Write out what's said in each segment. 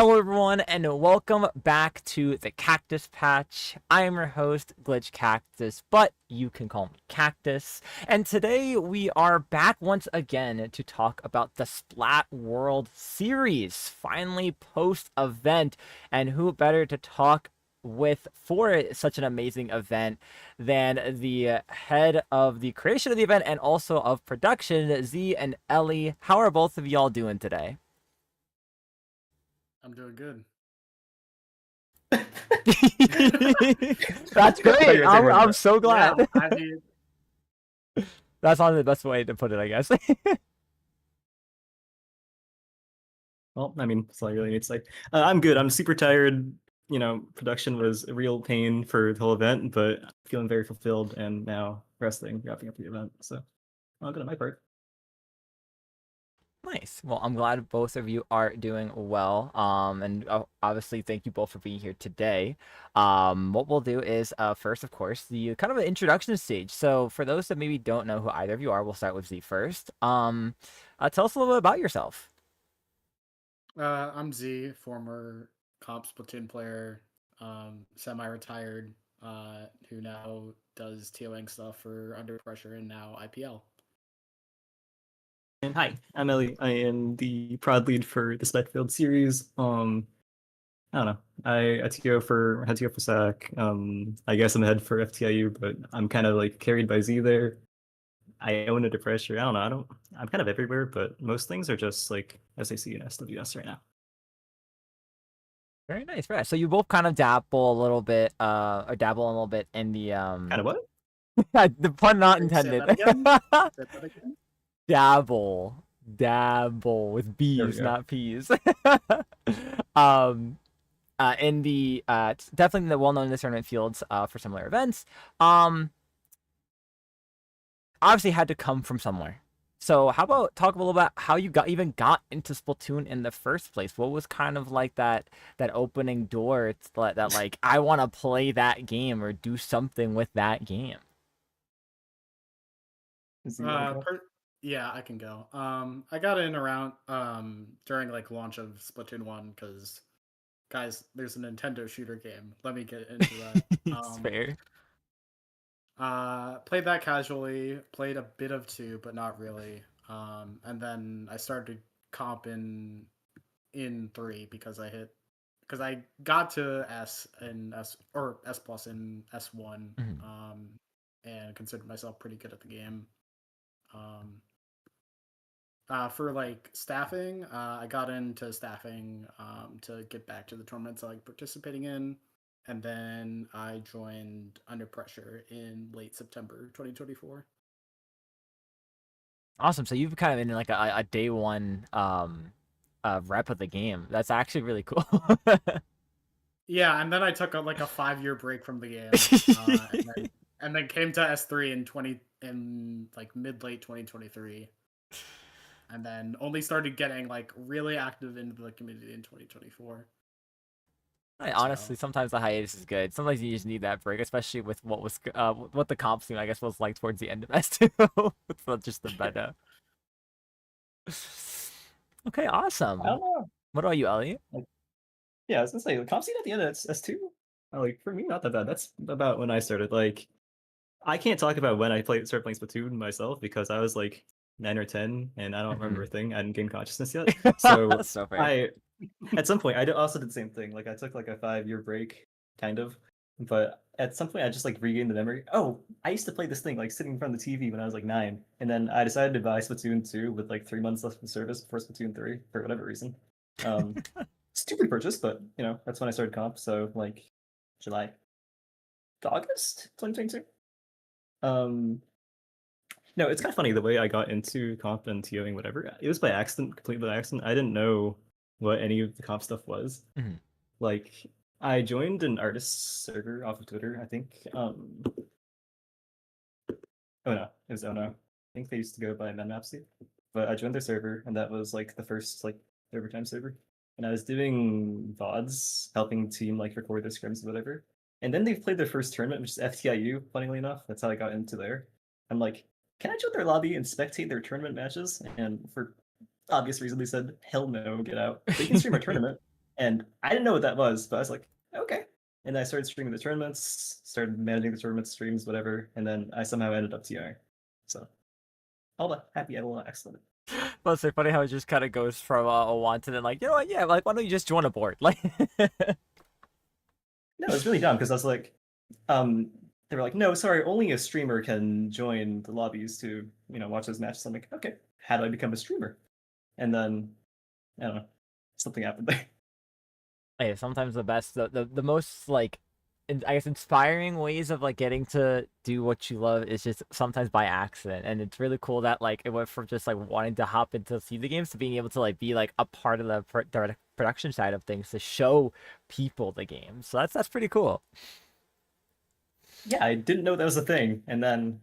Hello, everyone, and welcome back to the Cactus Patch. I am your host, Glitch Cactus, but you can call me Cactus. And today we are back once again to talk about the Splat World Series, finally post-event. And who better to talk with for such an amazing event than the head of the creation of the event and also of production, Z and Ellie. How are both of y'all doing today? I'm doing good. That's great. I'm so Yeah, glad. I mean, That's not the best way to put it, I guess. Well, I mean, that's all I really need to say. I'm good. I'm super tired. Production was a real pain for the whole event, but I'm feeling very fulfilled and now resting, wrapping up the event. So, all good on my part. Nice. Well, I'm glad both of you are doing well. And obviously, thank you both for being here today. What we'll do is, first, of course, the kind of an introduction stage. So, for those that maybe don't know who either of you are, we'll start with Z first. Tell us a little bit about yourself. I'm Z, former comp Splatoon player, semi-retired, who now does TOing stuff for Under Pressure and now IPL. And hi, I'm Ellie. I am the prod lead for the Splatfield series. I don't know. I TO for had TO for SAC. I guess I'm head for FTIU, but I'm kind of like carried by Z there. I own Under Pressure. I don't know. I'm kind of everywhere, but most things are just like SAC and SWS right now. Very nice, right? So you both kind of dabble a little bit, or dabble a little bit in the Kind of what? the pun not Wait, say intended. that again? Say that again? Dabble with B's, go. not P's. um, in the definitely in the well-known in the tournament fields for similar events. Obviously had to come from somewhere. So how about talk a little about how you even got into Splatoon in the first place? What was kind of like that opening door that like I want to play that game or do something with that game? Yeah, I can go. I got in around during like launch of Splatoon 1 because guys, there's a Nintendo shooter game. Let me get into that. It's fair. Played that casually, played a bit of 2, but not really. And then I started comp in 3 because I got to S and S or S plus in S1, and considered myself pretty good at the game. For like staffing, I got into staffing to get back to the tournaments I like participating in. And then I joined Under Pressure in late September 2024. Awesome. So you've kind of been in like a day one rep of the game. That's actually really cool. Yeah, and then I took like a 5-year break from the game, and then came to S3 in like mid late 2023, and then only started getting like really active into the community in 2024. Honestly, sometimes the hiatus is good. Sometimes you just need that break, especially with what the comp scene I guess was like towards the end of S2. It's not just the meta. Okay, awesome. I don't know. What about you, Elliot? Yeah, I was gonna say the comp scene at the end of S2. Like for me, not that bad. That's about when I started. Like, I can't talk about when I started playing Splatoon myself because I was like 9 or 10, and I don't remember a thing. I didn't gain consciousness yet. So So fair. at some point, also did the same thing. Like I took like a 5-year break, kind of. But at some point, I just like regained the memory. Oh, I used to play this thing like sitting in front of the TV when I was like 9, and then I decided to buy Splatoon 2 with like 3 months left of service before Splatoon 3 for whatever reason. Stupid purchase, but that's when I started comp. So like July to August 2022. No, it's kind of funny the way I got into comp and TOing whatever. It was by accident, completely by accident. I didn't know what any of the comp stuff was. Like I joined an artist server off of Twitter, I think. Oh no, it was Oh no. I think they used to go by MenMapsy. But I joined their server, and that was like the first like overtime server. And I was doing VODs, helping team like record their scrims and whatever. And then they played their first tournament, which is FTIU, funnily enough. That's how I got into there. I'm like, can I join their lobby and spectate their tournament matches? And for obvious reason, they said, hell no, get out. They can stream our tournament. And I didn't know what that was, but I was like, okay. And I started streaming the tournaments, started managing the tournament streams, whatever, and then I somehow ended up TRing. So all the happy little accident. But it's so funny how it just kind of goes from a want to then like, you know what, yeah, like why don't you just join a board? Like, No, it was really dumb because I was like, um, they were like, no, sorry, only a streamer can join the lobbies to, watch those matches. I'm like, okay, how do I become a streamer? And then, I don't know, something happened there. hey, sometimes the best, the most like, I guess inspiring ways of like getting to do what you love is just sometimes by accident, and it's really cool that like it went from just like wanting to hop into see the games to being able to like be like a part of the production side of things to show people the game. So that's pretty cool. Yeah, I didn't know that was a thing. And then,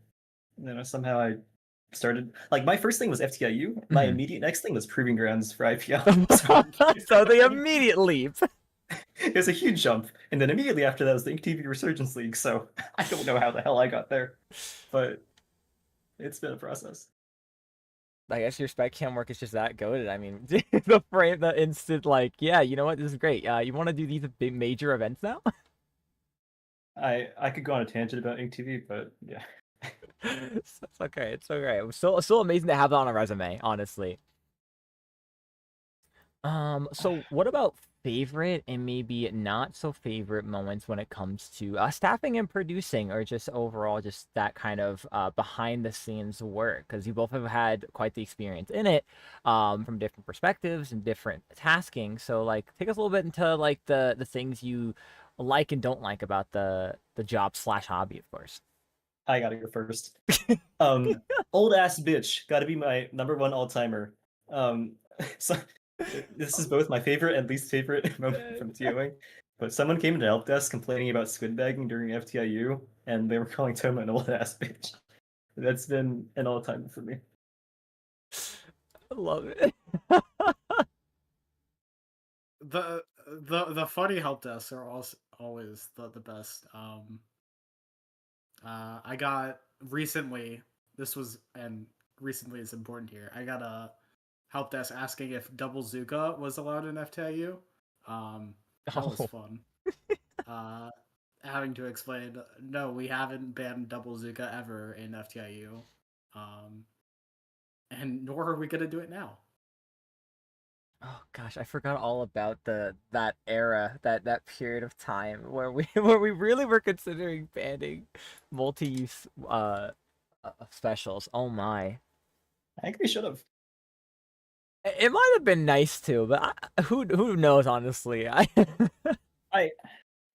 somehow I started, like, my first thing was FTIU. My Mhm. immediate next thing was Proving Grounds for IPL. So So the immediate leap. it was a huge jump. And then immediately after that was the Ink TV Resurgence League. So I don't know how the hell I got there, but it's been a process. I guess your spec cam work is just that goated. I mean, the instant like, yeah, you know what, this is great. You want to do these big major events now? I could go on a tangent about Ink TV, but yeah. It's okay. It's okay. It was still amazing to have that on a resume, honestly. So what about favorite and maybe not so favorite moments when it comes to staffing and producing, or just overall just that kind of behind the scenes work? Because you both have had quite the experience in it, from different perspectives and different tasking. So like, take us a little bit into like the things you like and don't like about the job slash hobby, of course. I gotta go first. Old ass bitch, gotta be my number one all timer. So this is both my favorite and least favorite moment from TOing. But someone came into help desk complaining about squid bagging during FTIU, and they were calling Toma an old ass bitch. That's been an all time for me. I love it. The funny help desks are also always the best. I got recently. This was and recently is important here. I got a help desk asking if double Zuka was allowed in FTIU. That was Oh. fun. Uh, Having to explain, no, we haven't banned double Zuka ever in FTIU, um, and nor are we gonna do it now. Oh gosh, I forgot all about that era, that period of time where we where we really were considering banning multi-use specials. Oh my. I think we should have. It might have been nice too, but who knows honestly. I I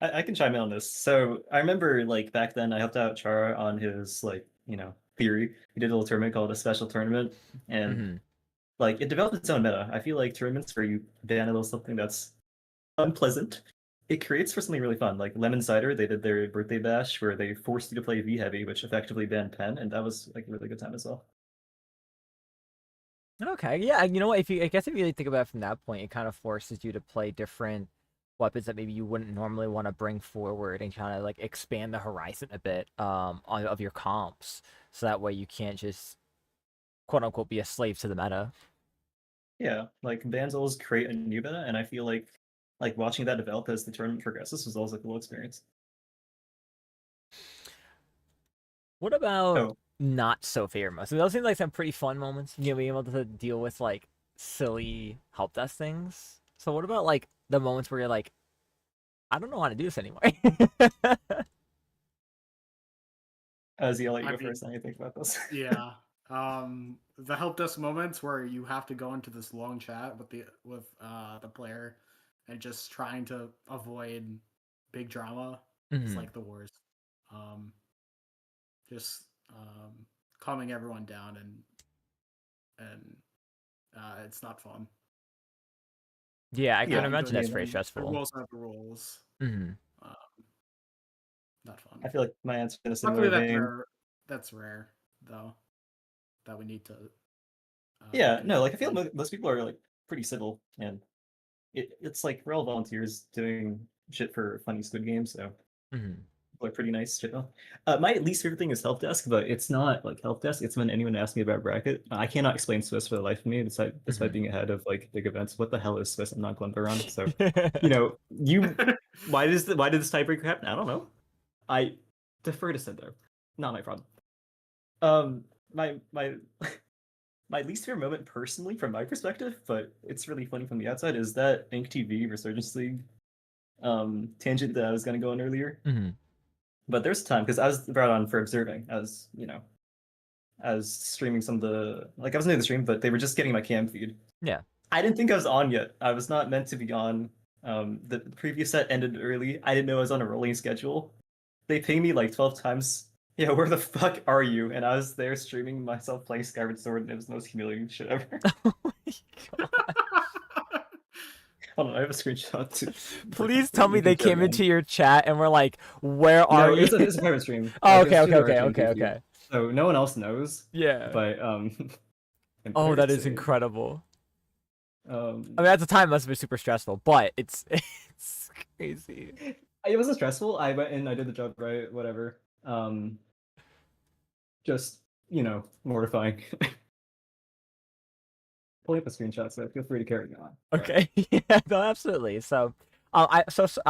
I can chime in on this. So I remember like back then I helped out Chara on his like, theory. He did a little tournament called a special tournament, and Mhm. like it developed its own meta. I feel like tournaments where you ban a little something that's unpleasant, it creates for something really fun. Like Lemon Cider, they did their birthday bash where they forced you to play V Heavy, which effectively banned Pen, and that was like a really good time as well. Okay, yeah, you know what? If you, I guess if you really think about it from that point, it kind of forces you to play different weapons that maybe you wouldn't normally want to bring forward and kind of like expand the horizon a bit, of your comps, so that way you can't just quote unquote be a slave to the meta. Yeah, like bans always create a new meta, and I feel like watching that develop as the tournament progresses was always a cool experience. What about Oh, not so favorite moments? Those seem like some pretty fun moments. Being able to deal with like silly help desk things. So what about like the moments where you're like, I don't know how to do this anymore. Azzy, I'll let you I go mean, first. I need to think about this. yeah. The help desk moments where you have to go into this long chat with the player and just trying to avoid big drama is Mhm. like the worst. Um, just calming everyone down and it's not fun. Yeah, I can Yeah, Having imagine to that's me very explain the stressful. rules are the rules. Mhm. Uh, Not fun. I feel like my answer in a Luckily, similar vein. that's rare though. That we need to Yeah, do no, that. like I feel most people are like pretty civil, and it's like we're all volunteers doing shit for funny Squid Games, so Mhm. People are pretty nice too. My least favorite thing is help desk, but it's not like help desk. It's when anyone asks me about bracket. I cannot explain Swiss for the life of me, despite Mhm. being ahead of like big events. What the hell is Swiss? I'm not Glimper on. So, you why did this tiebreaker happen? I don't know. I defer to Cinder. Not my problem. My my least favorite moment personally from my perspective, but it's really funny from the outside, is that Ink TV Resurgence League tangent that I was gonna go on earlier. Mhm. But there's time because I was brought on for observing. I was streaming some of the I was new to the stream, but they were just getting my cam feed. Yeah. I didn't think I was on yet. I was not meant to be on. The previous set ended early. I didn't know I was on a rolling schedule. They pinged me like 12 times. Yeah, where the fuck are you? And I was there streaming myself playing Skyward Sword, and it was the most humiliating shit ever. Oh my God. Hold on, I have a screenshot too. Please tell me You can they carry came on. into your chat and were like, "Where are No, you?" it's a private stream. Oh, Like, okay, it's through okay, the okay, RTN okay, feed. okay. So no one else knows. Yeah. But I'm Oh, very that is excited. incredible. Um, I mean, at the time, it must have been super stressful, but it's crazy. it wasn't stressful. I went in, I did the job right, whatever. Just mortifying. Pulling up a screenshot, so feel free to carry on. Okay, yeah, no, absolutely. So, I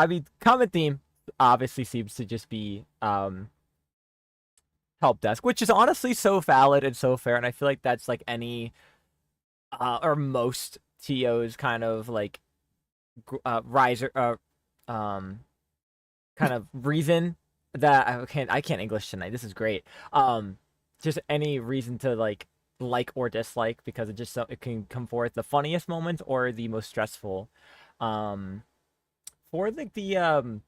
mean, common theme obviously seems to just be help desk, which is honestly so valid and so fair, and I feel like that's like any or most TOs kind of like riser kind of reason that I can't English tonight. This is great. Just any reason to like or dislike because it can come forth the funniest moments or the most stressful. Um, for the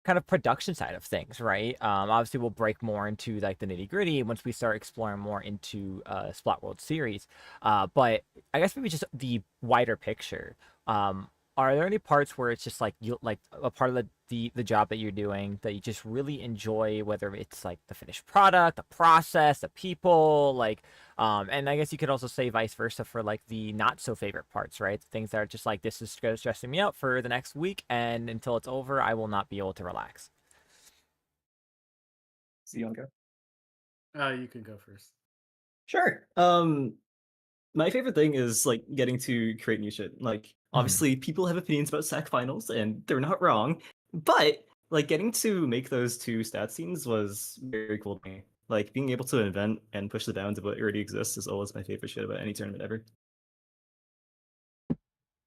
kind of production side of things, right? Obviously we'll break more into like the nitty gritty once we start exploring more into Splat World Series. But I guess maybe just the wider picture. Um, are there any parts where it's just like you like a part of the job that you're doing that you just really enjoy, whether it's like the finished product, the process, the people, and I guess you could also say vice versa for like the not so favorite parts, right? Things that are just like this is stressing me out for the next week, and until it's over, I will not be able to relax. See you on go. You can go first. Sure. My favorite thing is like getting to create new shit. Like Mhm. obviously people have opinions about SAC finals and they're not wrong, but like getting to make those two stat scenes was very cool to me. Like being able to invent and push the bounds of what already exists is always my favorite shit about any tournament ever.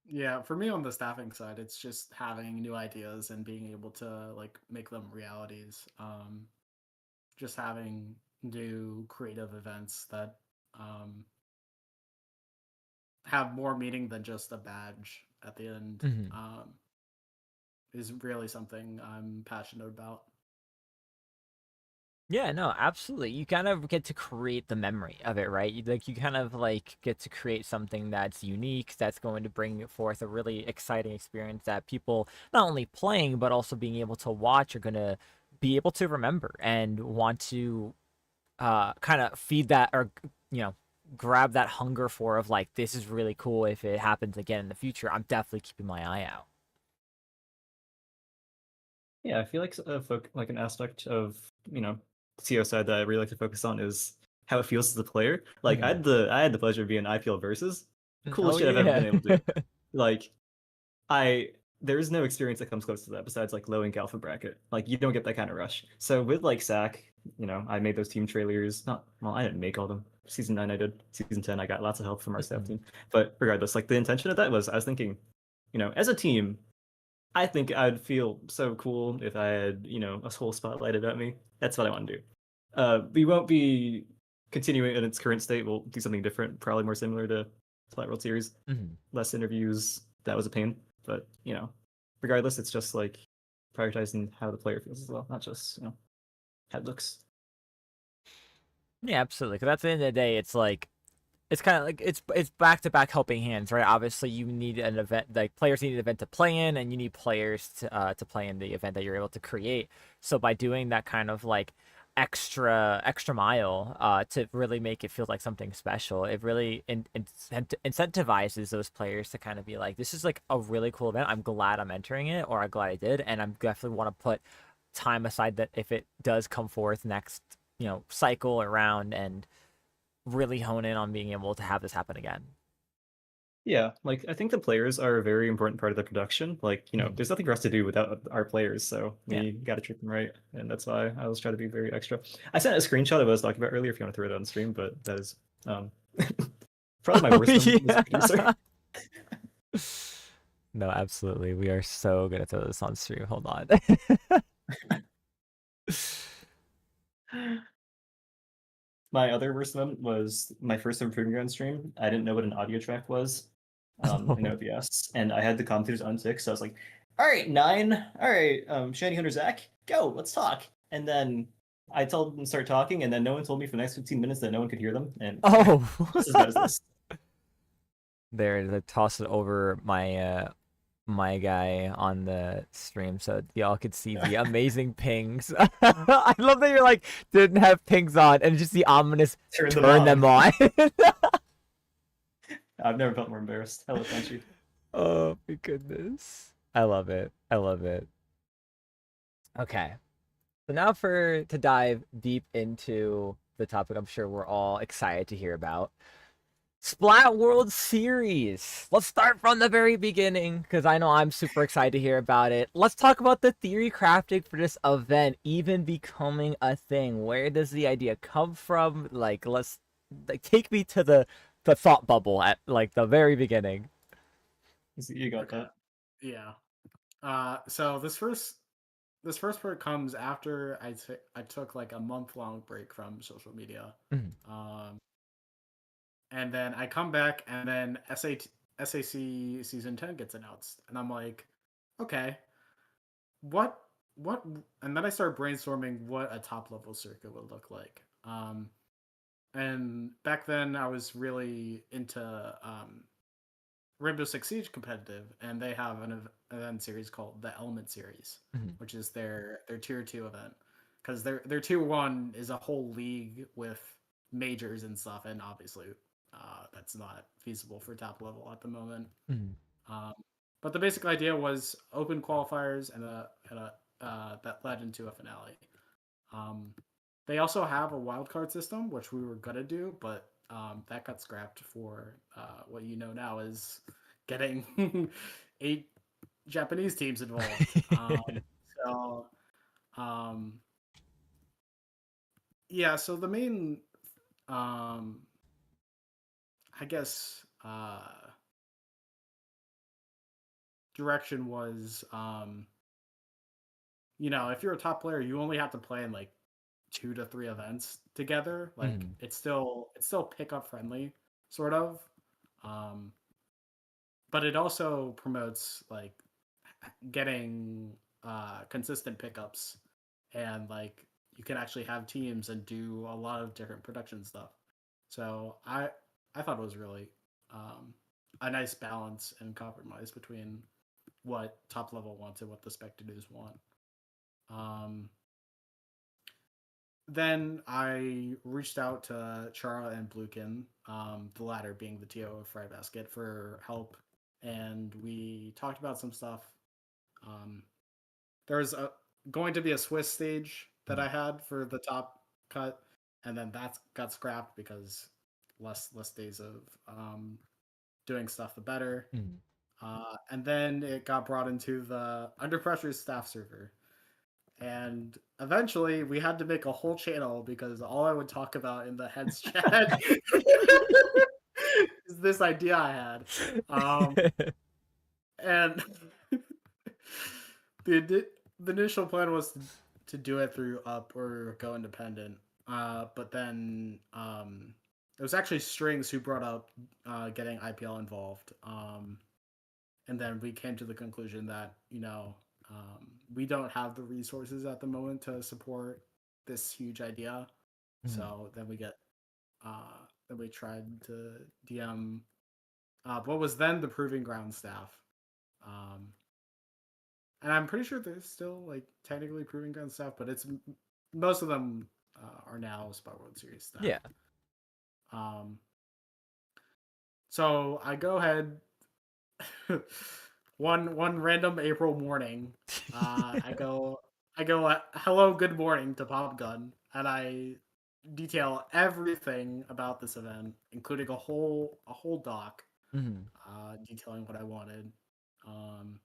Yeah, for me on the staffing side, it's just having new ideas and being able to like make them realities. Just having new creative events that um, have more meaning than just a badge at the end Mhm. is really something I'm passionate about. Yeah, no, absolutely. You kind of get to create the memory of it, right? You kind of like get to create something that's unique, that's going to bring forth a really exciting experience that people not only playing but also being able to watch are going to be able to remember and want to kind of feed that or you know grab that hunger for of like this is really cool if it happens again in the future. I'm definitely keeping my eye out. Yeah, I feel like like an aspect of the TO side that I really like to focus on is how it feels as a player. Like Mhm. I had the pleasure of being IPL versus the Oh coolest shit I've ever yeah. been able to do. Like I there is no experience that comes close to that besides like low ink alpha bracket. Like you don't get that kind of rush. So with like SAC, I made those team trailers. Not well, I didn't make all of them. Season 9 I did. Season 10 I got lots of help from our staff Mhm. team. But regardless, like the intention of that was I was thinking, as a team, I think I'd feel so cool if I had, a whole spotlight about me. That's what I want to do. We won't be continuing in its current state. We'll do something different, probably more similar to Splat World Series. Mhm. Less interviews. That was a pain, but regardless, it's just like prioritizing how the player feels as well, not just how it looks. Yeah, absolutely. Because at the end of the day, it's like it's kind of like it's back to back helping hands, right? Obviously, you need an event like players need an event to play in, and you need players to play in the event that you're able to create. So by doing that kind of like extra mile to really make it feel like something special, it really incentivizes those players to kind of be like, this is like a really cool event. I'm glad I'm entering it, or I'm glad I did, and I'm definitely want to put time aside that if it does come forth next, cycle around and really hone in on being able to have this happen again. Yeah, like I think the players are a very important part of the production. Like, there's nothing for us to do without our players, so we got to treat them right, and that's why I always try to be very extra. I sent a screenshot of what I was talking about earlier if you want to throw it on stream, but that is probably my worst one as a producer. No, absolutely. We are so gonna throw this on stream. Hold on. My other worst moment was my first ever Proving Ground stream. I didn't know what an audio track was in OBS, and I had the commentators untick, so I was like, all right, 9, all right, Shiny Hunter Zach, go, let's talk. And then I told them to start talking, and then no one told me for the next 15 minutes that no one could hear them, and just as bad as this. There, they toss it over my guy on the stream so y'all could see the amazing pings. I love that you're like didn't have pings on and just the ominous turn them on. I've never felt more embarrassed. Hello, Frenchy. Oh my goodness. I love it. I love it. Okay. So now to dive deep into the topic I'm sure we're all excited to hear about. Splat World Series. Let's start from the very beginning because I know I'm super excited to hear about it. Let's talk about the theory crafting for this event even becoming a thing. Where does the idea come from? Let's take me to the thought bubble at the very beginning. You got that. Yeah. So this first part comes after I took like a month-long break from social media. And then I come back, and then SAC Season 10 gets announced. And I'm like, okay, what? And then I start brainstorming what a top-level circuit would look like. And back then, I was really into Rainbow Six Siege competitive, and they have an event series called the Element Series, which is their Tier 2 event. Because their Tier 1 is a whole league with majors and stuff, and obviously that's not feasible for top level at the moment. But the basic idea was open qualifiers and that led into a finale. They also have a wildcard system, which we were gonna do, but that got scrapped for what you know now is getting 8 Japanese teams involved. Yeah, so the main I guess direction was if you're a top player, you only have to play in like 2 to 3 events together. Like it's still pickup friendly, sort of. But it also promotes like getting consistent pickups, and like you can actually have teams and do a lot of different production stuff. So I thought it was really a nice balance and compromise between what top level wants and what the spectators want. Then I reached out to Chara and Bluekin, the latter being the TO of Fry Basket, for help, and we talked about some stuff. There was going to be a Swiss stage that I had for the top cut, and then that got scrapped because less days of doing stuff the better. And then it got brought into the Under Pressure staff server. And eventually we had to make a whole channel because all I would talk about in the heads chat is this idea I had. And the initial plan was to do it through Up or go independent. But then it was actually Strings who brought up getting IPL involved. And then we came to the conclusion that, we don't have the resources at the moment to support this huge idea. So then we tried to DM what was then the Proving Ground staff. And I'm pretty sure they're still like technically Proving Ground staff, but it's most of them are now Splat World Series staff. Yeah. So I go ahead one random April morning. I go I go, hello, good morning to Pop Gun, and I detail everything about this event, including a whole doc, Mhm. detailing what I wanted. Um,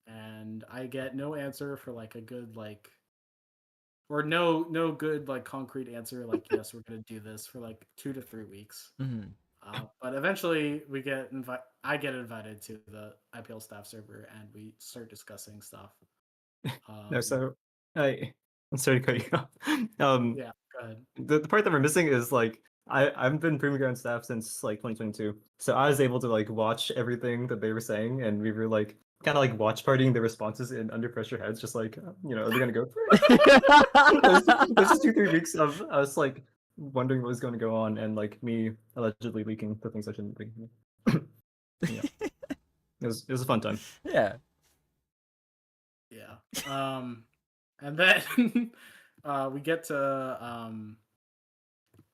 and I get no answer for like a good like, or no good like concrete answer like yes, we're gonna do this for like 2 to 3 weeks. Mhm. But eventually I get invited to the IPL staff server and we start discussing stuff. No, Um, so I'm sorry to cut you off. Um, yeah, go ahead. the part that we're missing is like I've been Premier Ground staff since like 2022, so I was able to like watch everything that they were saying, and we were like kind of like watch partying the responses in under pressure heads, just like are they gonna go for it? There's just 2 3 weeks of us like wondering what was going to go on, and like me allegedly leaking the things I shouldn't be. Yeah, it was a fun time. Yeah. Yeah. And then we get to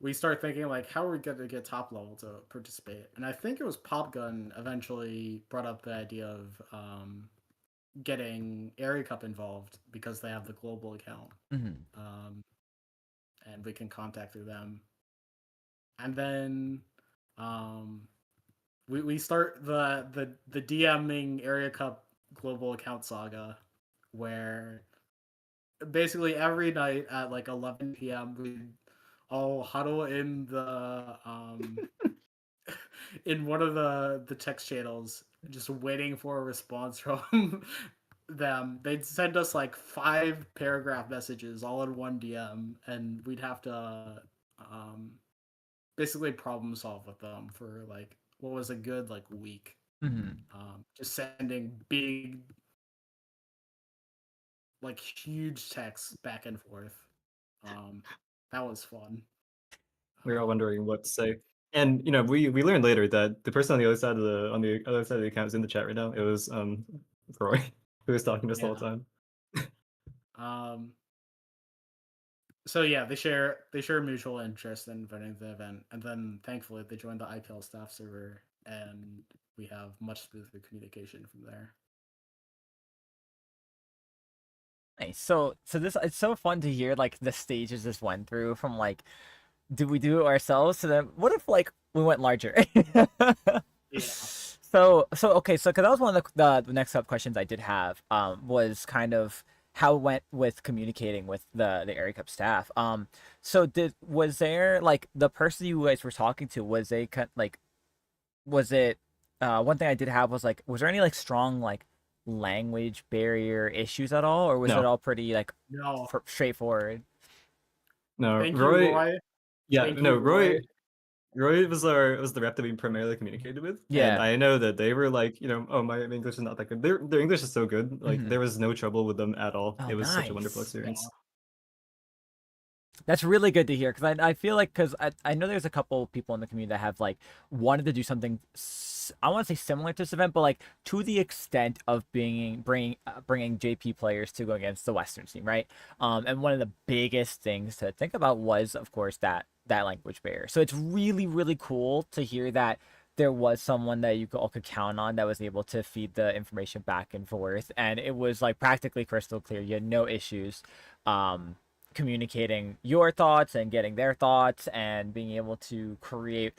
we start thinking like how are we going to get top level to participate? And I think it was Pop Gun eventually brought up the idea of getting Area Cup involved because they have the global account. Mhm. And we can contact through them. And then um we start the DMing Area Cup global account saga where basically every night at like 11 p.m. we all huddle in the in one of the text channels just waiting for a response from them. They'd send us like 5 paragraph messages all in one DM and we'd have to um basically problem solve with them for like what was a good like week. Mhm. Just sending big like huge texts back and forth. Um, that was fun. We were all Um, wondering what to say. And we learned later that the person on the other side of the account is in the chat right now. It was Roy who was talking to us the whole yeah. time. Um, so yeah, they share mutual interest in running the event, and then thankfully they joined the IPL staff server, and we have much smoother communication from there. Nice. So this it's so fun to hear like the stages this went through from like do we do it ourselves to then what if like we went larger? Yeah. So okay, so because that was one of the next up questions I did have was kind of how it went with communicating with the Area Cup staff. So was there like the person you guys were talking to was they like was it one thing I did have was like was there any like strong like language barrier issues at all, or was it No, all pretty like No. straightforward? no, Thank you, Roy. Roy. Yeah, Thank no, you, Roy. Roy was the rep that we primarily communicated with, and Yeah. I know that they were like, oh, my English is not that good. Their English is so good, like Hmm. there was no trouble with them at all. Oh, It was such a wonderful nice. Yeah. experience. That's really good to hear because I feel like because I know there's a couple people in the community that have like wanted to do something I want to say similar to this event, but like to the extent of bringing JP players to go against the Western team, right? And one of the biggest things to think about was, of course, that language barrier. So it's really cool to hear that there was someone that you all could count on that was able to feed the information back and forth, and it was like practically crystal clear. You had no issues. Communicating your thoughts and getting their thoughts and being able to create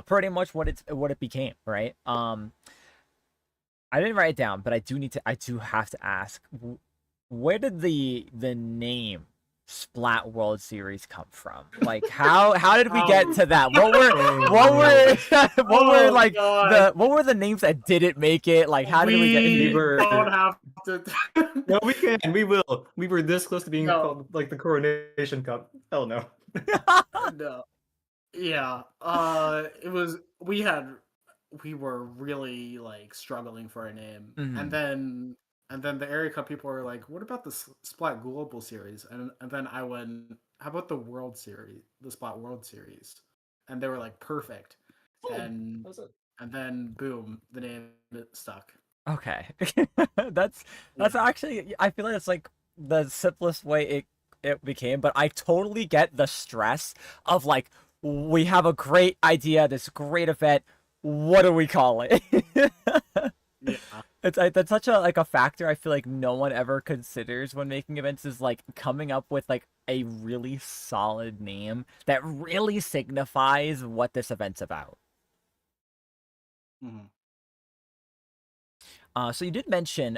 pretty much what it became, right? I didn't write it down, but I do have to ask, where did the name Splat World Series come from? Like how did we get Um. to that? Oh What man, were what were Oh like God. what were the names that didn't make it? Like how did we get we We were don't have to. no, we can, we will. We were this close to being No. called like the Coronation Cup. Hell no. No. Yeah. We were really like struggling for a name, and Mhm. then the area cup people were like, "What about the Splat Global Series?" And then I went, "How about the World Series, the Splat World Series?" And they were like, "Perfect." Boom. And That was it. and then boom, the name stuck. Okay. That's Yeah. actually I feel like it's like the simplest way it became, but I totally get the stress of like we have a great idea, this great event. What do we call it? Yeah. It's that's such a like a factor I feel like no one ever considers when making events is like coming up with like a really solid name that really signifies what this event's about. Mhm. So you did mention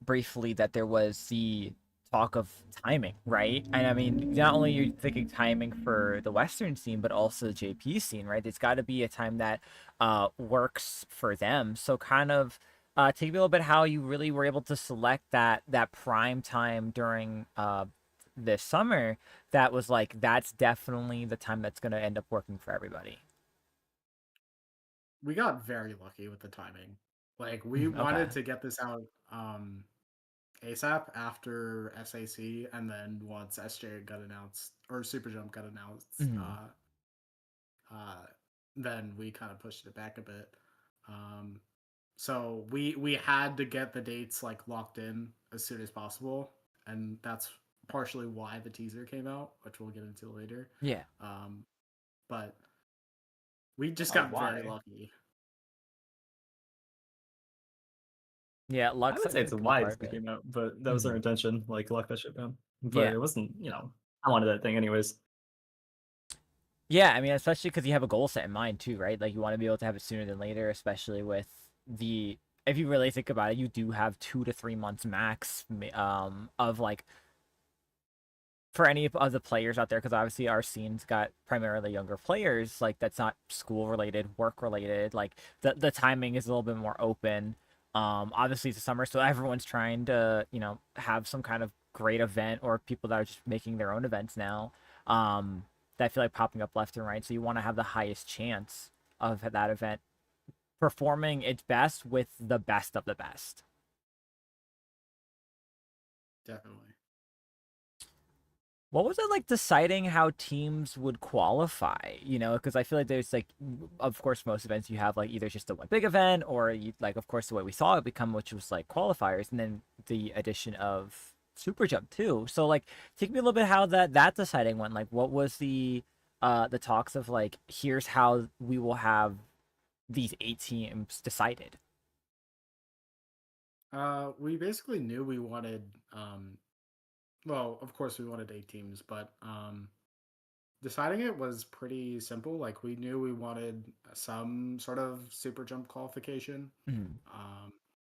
briefly that there was the talk of timing, right? And I mean, not only are you thinking timing for the Western scene, but also the JP scene, right? It's got to be a time that works for them. So kind of take me a little bit how you really were able to select that prime time during this summer that was like that's definitely the time that's going to end up working for everybody. We got very lucky with the timing. Like we Okay. wanted to get this out ASAP after SAC, and then once SJ got announced or Super Jump got announced, Mhm. uh, then we kind of pushed it back a bit. Um, so we had to get the dates like locked in as soon as possible, and that's partially why the teaser came out, which we'll get into later. Yeah. Um, but we just Oh, got very why? lucky. Yeah, I luck's would say like it's a a key why part this of it. came out, but that was our Mhm. intention. Like lock that shit down. But Yeah. it wasn't. I wanted that thing anyways. Yeah, I mean, especially because you have a goal set in mind too, right? Like you want to be able to have it sooner than later, especially with the if you really think about it, you do have 2 to 3 months max, of like for any of the players out there, because obviously our scene's got primarily younger players, like that's not school related, work related. Like the timing is a little bit more open. Obviously it's the summer, so everyone's trying to have some kind of great event, or people that are just making their own events now. That I feel like popping up left and right. So you want to have the highest chance of that event performing its best with the best of the best. Definitely. What was it like deciding how teams would qualify? Because I feel like there's like, of course, most events you have like either just the one big event, or you like, of course, the way we saw it become, which was like qualifiers, and then the addition of Super Jump too. So like, take me a little bit how that deciding went. Like, what was the talks of like, here's how we will have these 8 teams decided. We basically knew we wanted well, of course we wanted 8 teams, but deciding it was pretty simple. Like we knew we wanted some sort of super jump qualification, Mhm. um,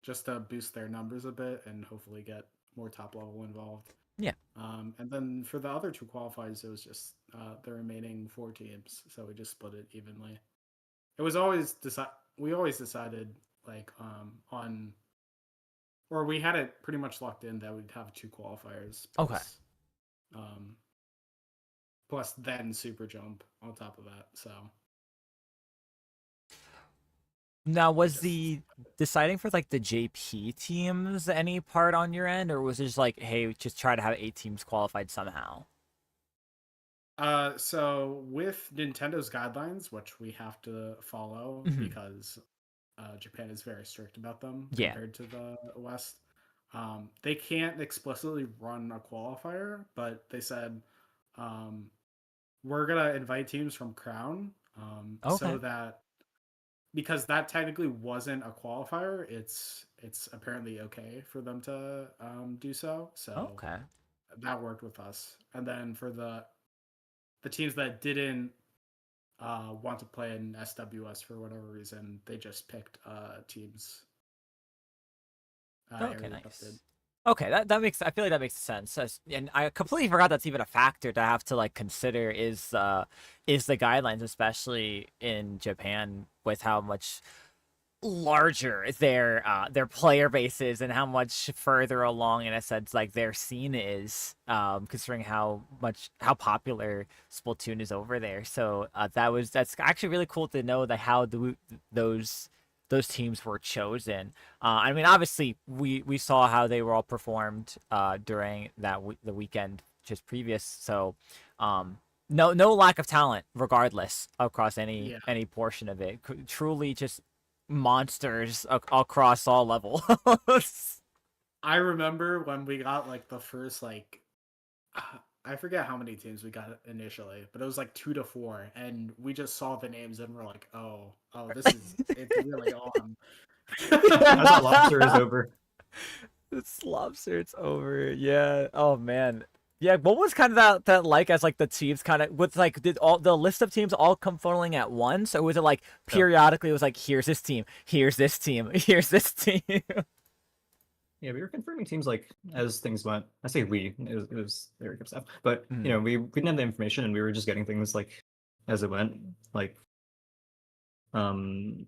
just to boost their numbers a bit and hopefully get more top level involved. Yeah. And then for the other two qualifiers, it was just the remaining 4 teams, so we just split it evenly. It was always we always decided like on or we had it pretty much locked in that we'd have 2 qualifiers Okay. um, plus then super jump on top of that. So Now, we was just the deciding for like the JP teams any part on your end, or was it just like, hey, just try to have 8 teams qualified somehow? so with Nintendo's guidelines, which we have to follow Hmm. because Japan is very strict about them Yeah. compared to the West. They can't explicitly run a qualifier, but they said um, we're gonna invite teams from Crown, so Okay. that because that technically wasn't a qualifier, it's apparently okay for them to do so. So Okay. that worked with us. And then for the teams that didn't want to play in SWS for whatever reason, they just picked teams Okay. area Cup did. Nice. Okay, that makes I feel like that makes sense. And I completely forgot that's even a factor to have to like consider is the guidelines, especially in Japan, with how much larger their player base is and how much further along in a sense like their scene is, considering how popular Splatoon is over there. So that's actually really cool to know that how those those teams were chosen. I mean, obviously we saw how they were all performed during the weekend just previous. So no lack of talent regardless across Yeah, any portion of it. Truly just monsters across all levels. I remember when we got like the first like I forget how many teams we got initially, but it was like 2 to 4, and we just saw the names and we're like, oh, this is it's really on. I thought lobster is over. It's lobster, it's over. Yeah. Oh man. Yeah, what was kind of that like as like the teams kind of with like did all the list of teams all come funneling at once, or was it like No. periodically it was like here's this team, here's this team, here's this team? Yeah, we were confirming teams like as things went. I say we, it was their good stuff, but Mm. we didn't have the information and we were just getting things like as it went. Like um,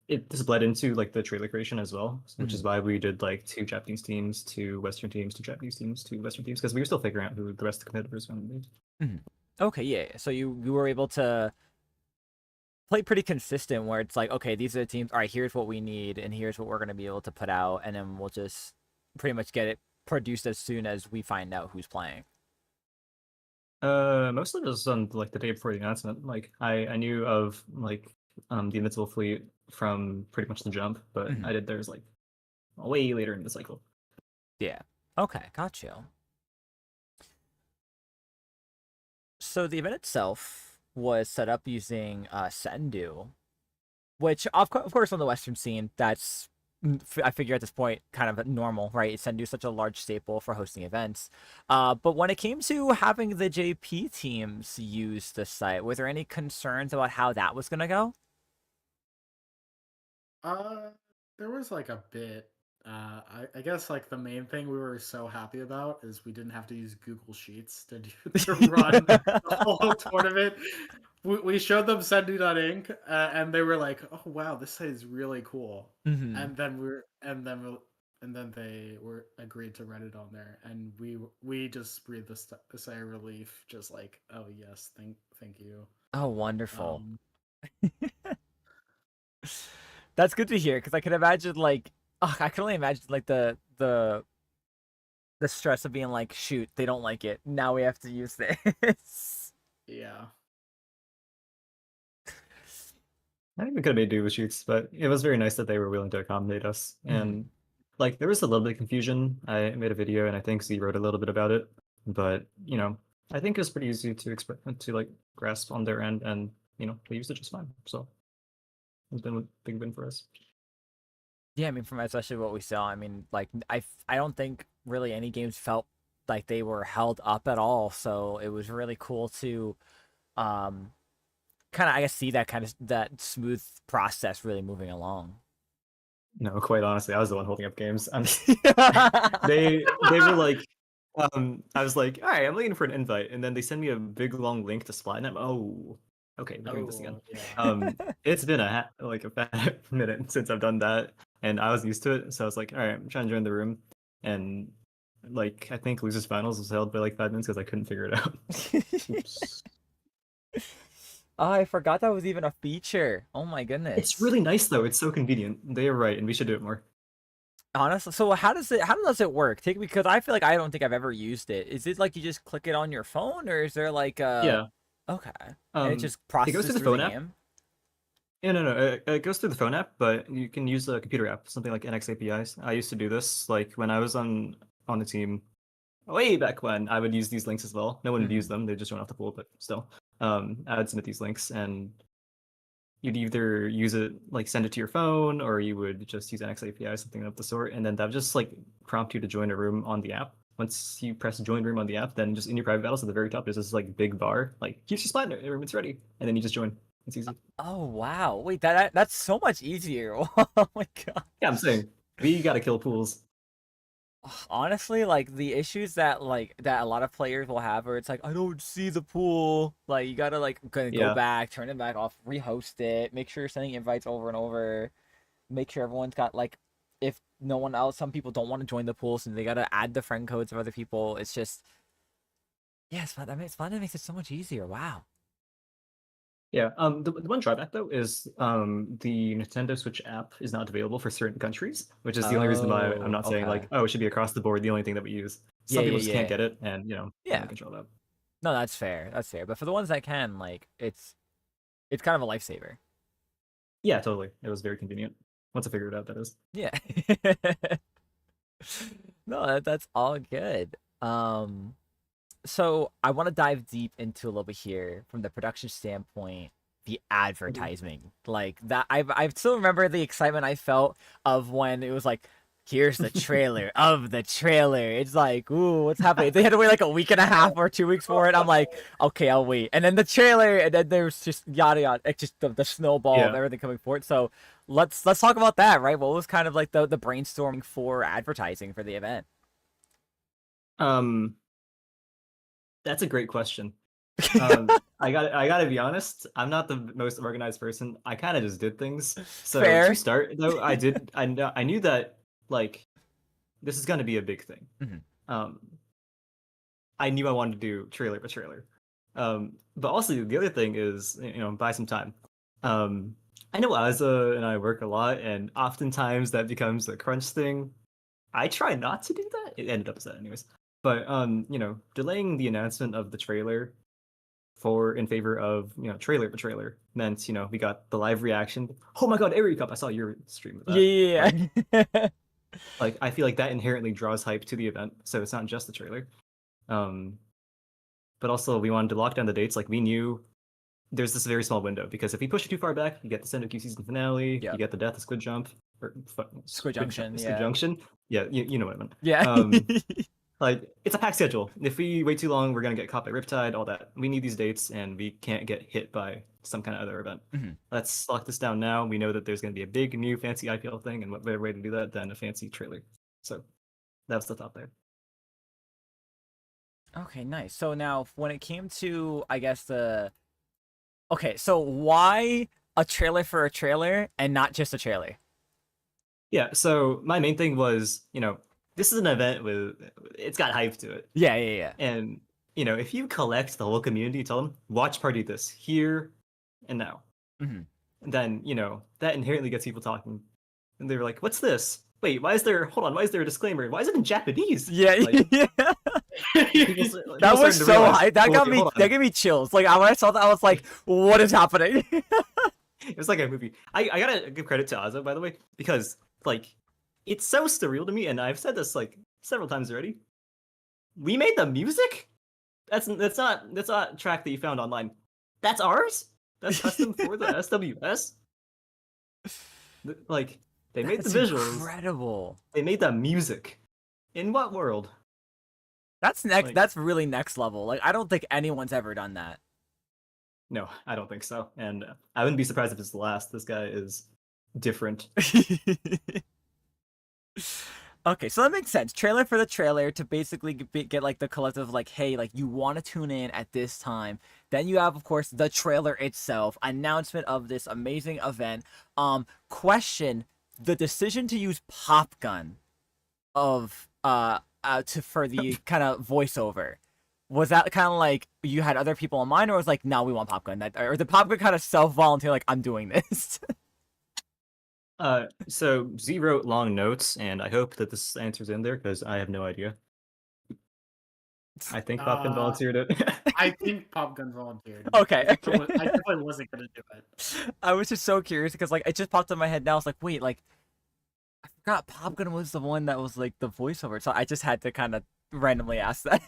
it just bled into like the trailer creation as well, which is why we did like 2 Japanese teams, 2 Western teams, 2 Japanese teams, 2 Western teams, because we were still figuring out who the rest of the competitors were going to be. Mhm. Okay, yeah. So you were able to play pretty consistent where it's like, okay, these are the teams. All right, here's what we need, and here's what we're gonna be able to put out, and then we'll just pretty much get it produced as soon as we find out who's playing. Most of it was on like the day before the announcement. Like I knew of like the Invincible Fleet from pretty much the jump, but Mhm. I did theirs like way later in the cycle. Yeah. Okay, got you. So the event itself was set up using Sendu, which of course on the Western scene, that's I figure at this point kind of normal, right? Sendu is such a large staple for hosting events. But when it came to having the JP teams use the site, were there any concerns about how that was gonna go? Uh, there was like a bit. I guess like the main thing we were so happy about is we didn't have to use Google Sheets to run the whole tournament. We showed them Sendu.inc, and they were like, "Oh wow, this site is really cool." Hmm. And then they were agreed to run it on there, and we just breathed a sigh of relief, just like, "Oh yes, thank you." Oh, wonderful. Um, That's good to hear because I can imagine like, ugh, I can only imagine like the stress of being like, shoot, they don't like it. Now we have to use this. yeah. I think we could have made do with shoots, but it was very nice that they were willing to accommodate us. Mhm. And like there was a little bit of confusion. I made a video and I think Z wrote a little bit about it, but I think it's pretty easy to like grasp on their end, and they used it just fine. So it's been a big win for us. Yeah, I mean, from especially what we saw, I mean, like I don't think really any games felt like they were held up at all. So it was really cool to um kind of I guess see that kind of that smooth process really moving along. No, quite honestly, I was the one holding up games. They were like, I was like, all right, I'm waiting for an invite, and then they send me a big long link to Splat, and I'm okay, we're doing this again. Oh yeah. It's been like a bad minute since I've done that, and I was used to it, so I was like, all right, I'm trying to join the room, and like I think losers finals was held by like 5 minutes because I couldn't figure it out. Oops. Oh, I forgot that was even a feature. Oh my It's goodness. really nice though. It's so convenient. They are right, and we should do it more. Honestly, so how does it work? Take because I feel like I don't think I've ever used it. Is it like you just click it on your phone, or is there like Yeah. okay, and it just It goes processes to the through the phone app. game? Yeah, no. It goes through the phone app, but you can use a computer app, something like NX APIs. I used to do this, like when I was on the team way back when. I would use these links as well. No one would use Mhm. them; they just run off the pool. But still, I would submit these links, and you'd either use it like send it to your phone, or you would just use NX API, something of the sort, and then that would just like prompt you to join a room on the app. Once you press join room on the app, then just in your private battles at the very top, there's this like big bar, like here's your splat room, it's ready, and then you just join. It's easy. Oh wow! Wait, that's so much easier. Oh my god. Yeah, I'm saying we gotta kill pools. Honestly, like the issues that a lot of players will have, where it's like I don't see the pool. Like you gotta like go Yeah, back, turn it back off, rehost it, make sure you're sending invites over and over, make sure everyone's got like if no one else, some people don't want to join the pool, so they gotta add the friend codes of other people. It's just yes, but that makes it so much easier. Wow. yeah. The one drawback though is the Nintendo Switch app is not available for certain countries, which is the only reason why I'm Oh, not saying okay. like, oh, it should be across the board, the only thing that we use. Yeah, Some yeah, people just can't yeah, get it, and I yeah. control that. No, that's fair. That's fair. But for the ones that can, like, it's kind of a lifesaver. Yeah, totally. It was very convenient. Once I figured it out, that is. Yeah. No, that's all good. So I want to dive deep into a little bit here from the production standpoint the advertising. Like that, I still remember the excitement I felt of when it was like, here's the trailer of the trailer. It's like, ooh, what's happening? They had to wait like a week and a half or 2 weeks for it. I'm like, okay, I'll wait. And then the trailer, and then there's just yada yada. It's just the snowball of Yeah. everything coming forward. So let's talk about that, right? What was kind of like the brainstorming for advertising for the event? Um, that's a great question. I gotta be honest. I'm not the most organized person. I kind of just did things. So Fair. to start, though, I knew that like this is gonna be a big thing. Mhm. Um, I knew I wanted to do trailer by trailer. But also the other thing is, buy some time. I know Asa and I work a lot, and oftentimes that becomes a crunch thing. I try not to do that. It ended up as that anyways. But delaying the announcement of the trailer in favor of trailer by trailer meant we got the live reaction. Oh my god, Area Cup! I saw your stream of that. Yeah. Like I feel like that inherently draws hype to the event, so it's not just the trailer. Um, but also we wanted to lock down the dates. Like we knew there's this very small window because if we push it too far back, you get the Sendoku season finale, Yep. you get the death of Squid Jump or Squid Junction, Squid yeah. Junction. Yeah, you know what I meant. Yeah. Like it's a packed schedule. If we wait too long, we're gonna get caught by Riptide, all that. We need these dates, and we can't get hit by some kind of other event. Mhm. Let's lock this down now. We know that there's gonna be a big new fancy IPL thing, and what better way to do that than a fancy trailer? So that was the thought there. Okay, nice. So now when it came to, I guess okay, so why a trailer for a trailer and not just a trailer? Yeah. So my main thing was, this is an event with it's got hype to it, Yeah, yeah, yeah. and if you collect the whole community, tell them watch party this here and now, hmm then that inherently gets people talking, and they're like, "What's this? Wait, why is there? Hold on, why is there a disclaimer? Why is it in Japanese?" Yeah, Like, yeah. people That was starting to so realize, hype. That "Oh, got okay, me. hold That on." gave me chills. Like when I saw that, I was like, "What is happening?" It was like a movie. I gotta give credit to Aza, by the way, because like it's so surreal to me, and I've said this like several times already. We made the music. That's not a track that you found online. That's ours. That's custom for the SWS. Like they made the That's visuals. incredible. They made the music. In what world? That's next. Like- That's really next level. Like I don't think anyone's ever done that. No, I don't think so. And I wouldn't be surprised if it's the last. This guy is different. Okay, so that makes sense. Trailer for the trailer to basically get like the collective like, hey, like you want to tune in at this time. Then you have, of course, the trailer itself, announcement of this amazing event. Question: the decision to use Pop Gun of for the kind of voiceover, was that kind of like you had other people in mind, or was like, no, we want Pop Gun? That or the Pop Gun kind of self-volunteer, like I'm doing this. So Z wrote long notes, and I hope that this answer's in there because I have no idea. I think Popkin volunteered it. I think Pop Gun volunteered. Okay. I definitely wasn't gonna do it. I was just so curious because like it just popped in my head now. I was like, wait, like I forgot Pop Gun was the one that was like the voiceover, so I just had to kind of randomly ask that.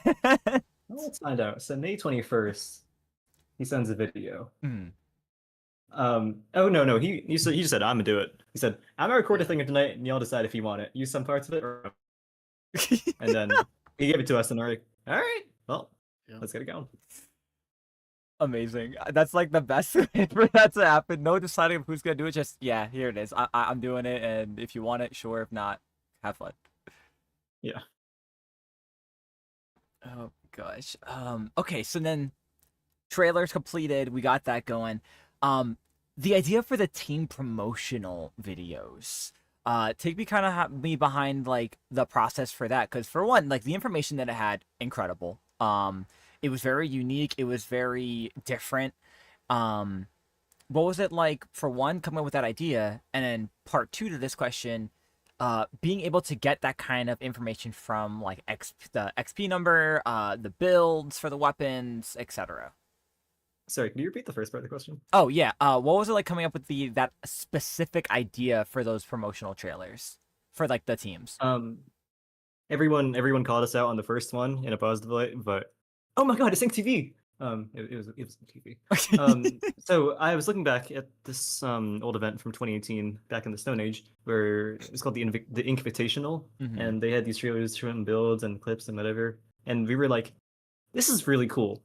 Well, let's find out. So May 21st, he sends a video. Hmm. Oh no, he just said I'm gonna do it. He said I'm gonna record a thing tonight, and y'all decide if you want it. Use some parts of it, and then he gave it to us, and we're like, all right, well, let's get it going. Amazing. That's like the best way for that to happen. No deciding who's gonna do it. Just yeah, here it is. I'm doing it, and if you want it, sure. If not, have fun. Yeah. Oh gosh. Okay, so then trailers completed. We got that going. The idea for the team promotional videos. Take me kind of me behind like the process for that, because for one, like the information that it had, incredible. It was very unique. It was very different. What was it like for one coming up with that idea, and then part two to this question, being able to get that kind of information from like the XP number, the builds for the weapons, etc. Sorry, can you repeat the first part of the question? Oh yeah. What was it like coming up with that specific idea for those promotional trailers for like the teams? Everyone called us out on the first one in a positive light, but oh my god, it's Sync TV. It was on TV. So I was looking back at this old event from 2018, back in the Stone Age, where it was called the Invitational, Mhm. and they had these trailers from builds and clips and whatever, and we were like, "This is really cool,"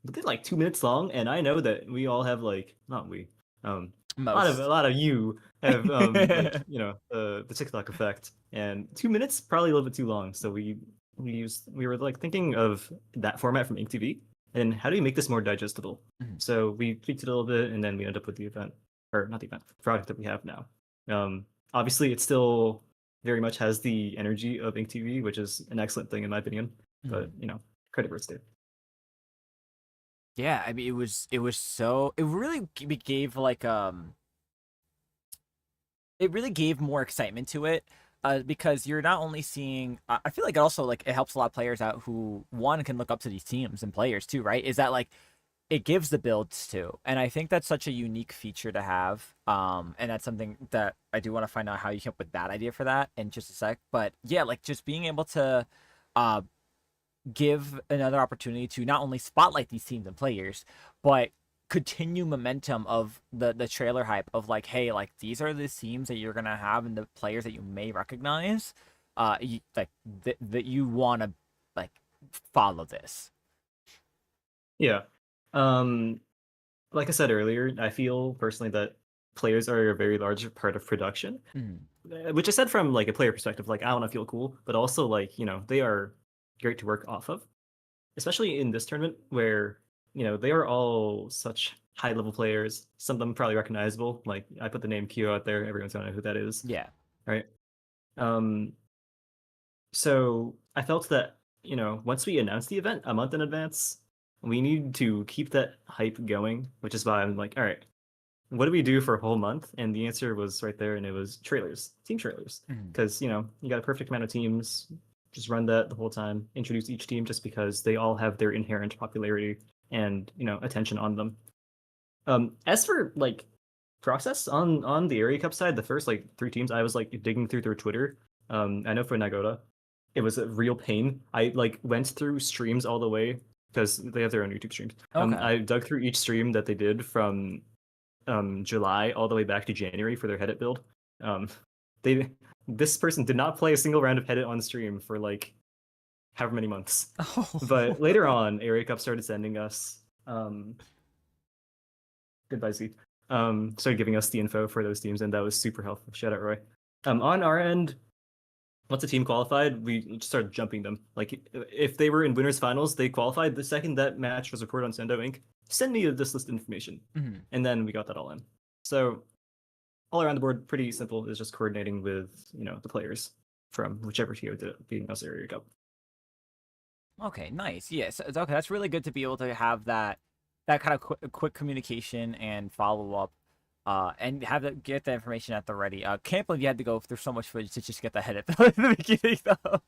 but they're like 2 minutes long, and I know that we all have like, not we, a Most. lot of you have like the TikTok effect, and 2 minutes probably a little bit too long, so we were like thinking of that format from Ink TV and how do you make this more digestible? Mhm. So we tweaked it a little bit, and then we ended up with the event, or not the event, product that we have now. Obviously, it still very much has the energy of Ink TV, which is an excellent thing in my opinion. But Mhm. credit where it's due. Yeah, I mean, it really gave like it really gave more excitement to it, because you're not only seeing. I feel like it also like it helps a lot of players out who one can look up to these teams and players too, right? Is that like it gives the builds too, and I think that's such a unique feature to have. And that's something that I do want to find out how you came up with that idea for that in just a sec. But yeah, like just being able to, uh, give another opportunity to not only spotlight these teams and players, but continue momentum of the trailer hype of like, hey, like these are the teams that you're gonna have and the players that you may recognize, like that you want to like follow this. Yeah. Um, like I said earlier, I feel personally that players are a very large part of production, Mm. which I said from like a player perspective, like I want to feel cool, but also like they are great to work off of, especially in this tournament where they are all such high level players. Some of them probably recognizable. Like I put the name Q out there, everyone's gonna know who that is, Yeah. right? Um, so I felt that once we announced the event a month in advance, we need to keep that hype going, which is why I'm like, all right, what do we do for a whole month? And the answer was right there, and it was trailers, team trailers, Mm. because you got a perfect amount of teams. Just run that the whole time. Introduce each team just because they all have their inherent popularity and attention on them. As for like process on the area cup side, the first like three teams, I was like digging through their Twitter. I know for Nagoda, it was a real pain. I like went through streams all the way because they have their own YouTube streams. Okay. I dug through each stream that they did from July all the way back to January for their Headit build. Um, they this person did not play a single round of Headit on stream for like however many months. But later on, Area Cup started sending us goodbye Z. Started giving us the info for those teams, and that was super helpful. Shout out Roy. On our end, once a team qualified, we just started jumping them. Like if they were in winners finals, they qualified. The second that match was recorded on Sendo Inc., send me this list of information, Mhm. and then we got that all in. So all around the board, pretty simple. Is just coordinating with the players from whichever TO did it, being us Area Cup. Okay, nice. Yes, okay. That's really good to be able to have that kind of quick communication and follow up, and get the information at the ready. Can't believe you had to go through so much footage to just get the head at the beginning, though.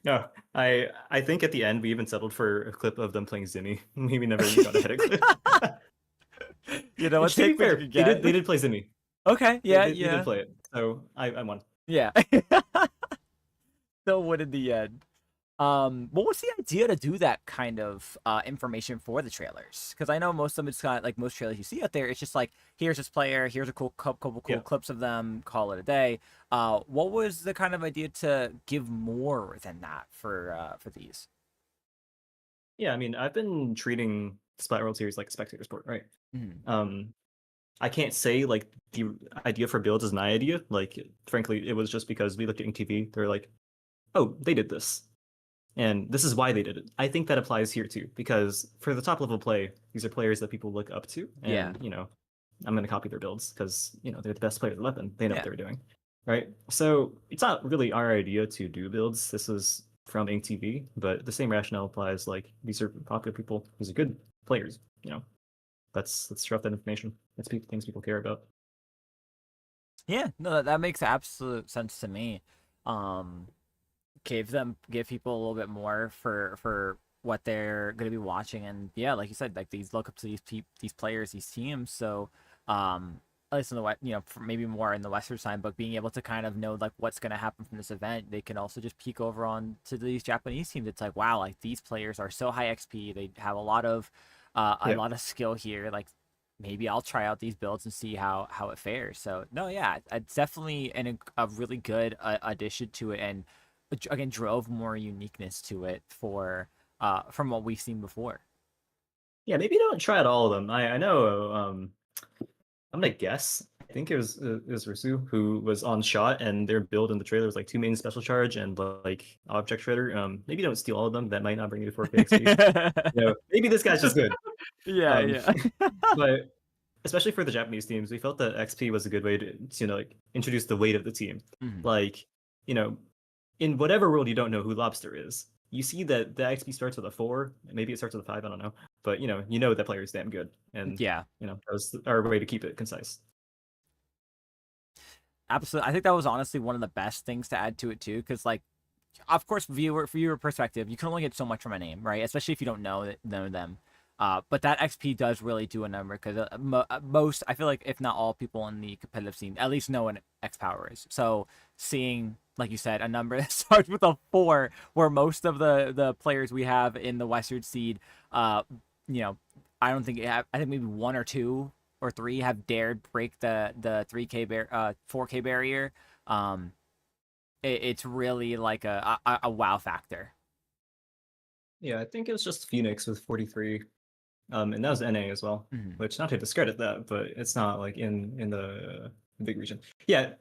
No, I think at the end we even settled for a clip of them playing Zimmy. We never even got a headache clip. You know what? Which to be Take what you fair, could they did get. they did play Zimmy. Okay. They, Yeah. they, they did Yeah. play it. So I won. Yeah. Still would in the end. What was the idea to do that kind of information for the trailers? Because I know most of them, it's kind of like most trailers you see out there. It's just like here's this player, here's a couple cool Yeah. clips of them, call it a day. What was the kind of idea to give more than that for these? Yeah, I mean, I've been treating Splat World Series like a spectator sport, right? Mhm. Um, I can't say like the idea for builds is my idea. Like, frankly, it was just because we looked at TV. They're like, oh, they did this, and this is why they did it. I think that applies here too, because for the top level play, these are players that people look up to, Yeah. and I'm going to copy their builds because they're the best player of the weapon. They know what Yeah. they're doing, right? So it's not really our idea to do builds. This is from Ink TV, but the same rationale applies. Like these are popular people. These are good players. Let's drop that information. That's things people care about. Yeah. No, that makes absolute sense to me. Um, give people a little bit more for what they're going to be watching, and yeah, like you said, like these look up to these players, these teams. So at least in the West, maybe more in the Western side, but being able to kind of know like what's going to happen from this event, they can also just peek over on to these Japanese teams. It's like, wow, like these players are so high XP. They have a Yeah. lot of skill here. Like maybe I'll try out these builds and see how it fares. So no, yeah, it's definitely a really good addition to it, and again drove more uniqueness to it for from what we've seen before. Yeah, maybe don't try out all of them. I know I'm gonna guess. I think it was Rusu who was on shot, and their build in the trailer was like 2 main special charge and like object shredder. Maybe don't steal all of them. That might not bring you to 4K XP. Maybe this guy's just good. Yeah, Um, yeah. but especially for the Japanese teams, we felt that XP was a good way to like introduce the weight of the team. Mhm. Like, you know, in whatever world you don't know who Lobster is, you see that the XP starts with a 4, maybe it starts with a 5, I don't know. But you know that player is damn good. And Yeah, that was our way to keep it concise. absolutely. I think that was honestly one of the best things to add to it too, because like, of course, viewer perspective, you can only get so much from a name, right? Especially if you don't know them. But that XP does really do a number because most, I feel like, if not all people in the competitive scene, at least know what X Power is. So seeing, like you said, a number that starts with a 4, where most of the players we have in the Western seed, you know, I don't think I think maybe 1 or 2 or 3 have dared break the 4K barrier. Um, it's really like a wow factor. Yeah, I think it was just Phoenix with 43. And that was NA as well, Mhm. which not to discredit that, but it's not like in the big region. Yeah.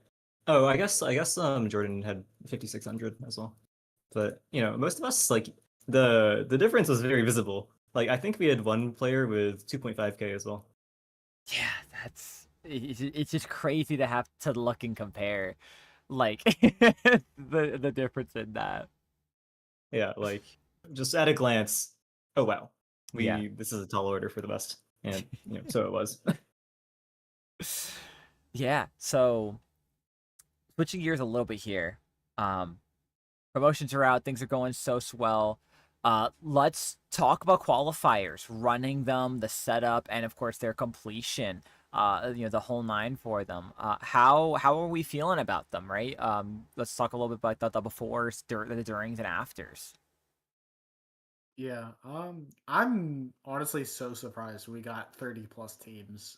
Oh, I guess Jordan had 5600 as well. But most of us like the difference was very visible. Like I think we had one player with 2.5K as well. Yeah, it's just crazy to have to look and compare, like the difference in that. Yeah, like just at a glance, oh wow. Yeah. This is a tall order for the best. And so it was. Yeah. So switching gears a little bit here. Um, Promotions are out. Things are going so swell. Let's talk about qualifiers, running them, the setup, and of course their completion. The whole nine for them. How are we feeling about them? Right. Let's talk a little bit about the befores, the durings, and afters. Yeah, I'm honestly so surprised we got 30 plus teams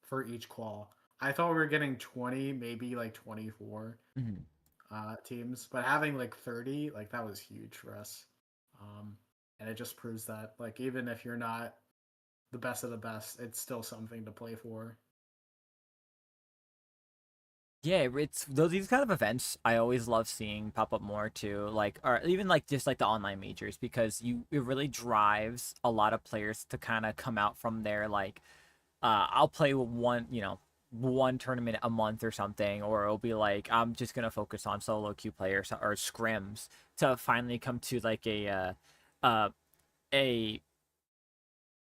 for each qual. I thought we were getting 20, maybe like 24 Mhm. teams, but having like 30, like that was huge for us. Um, and it just proves that like even if you're not the best of the best, it's still something to play for. Yeah, it's these kind of events I always love seeing pop up more too, like or even like just like the online majors because it really drives a lot of players to kind of come out from there like I'll play one tournament a month or something, or it'll be like I'm just gonna focus on solo queue players or scrims to finally come to like uh, a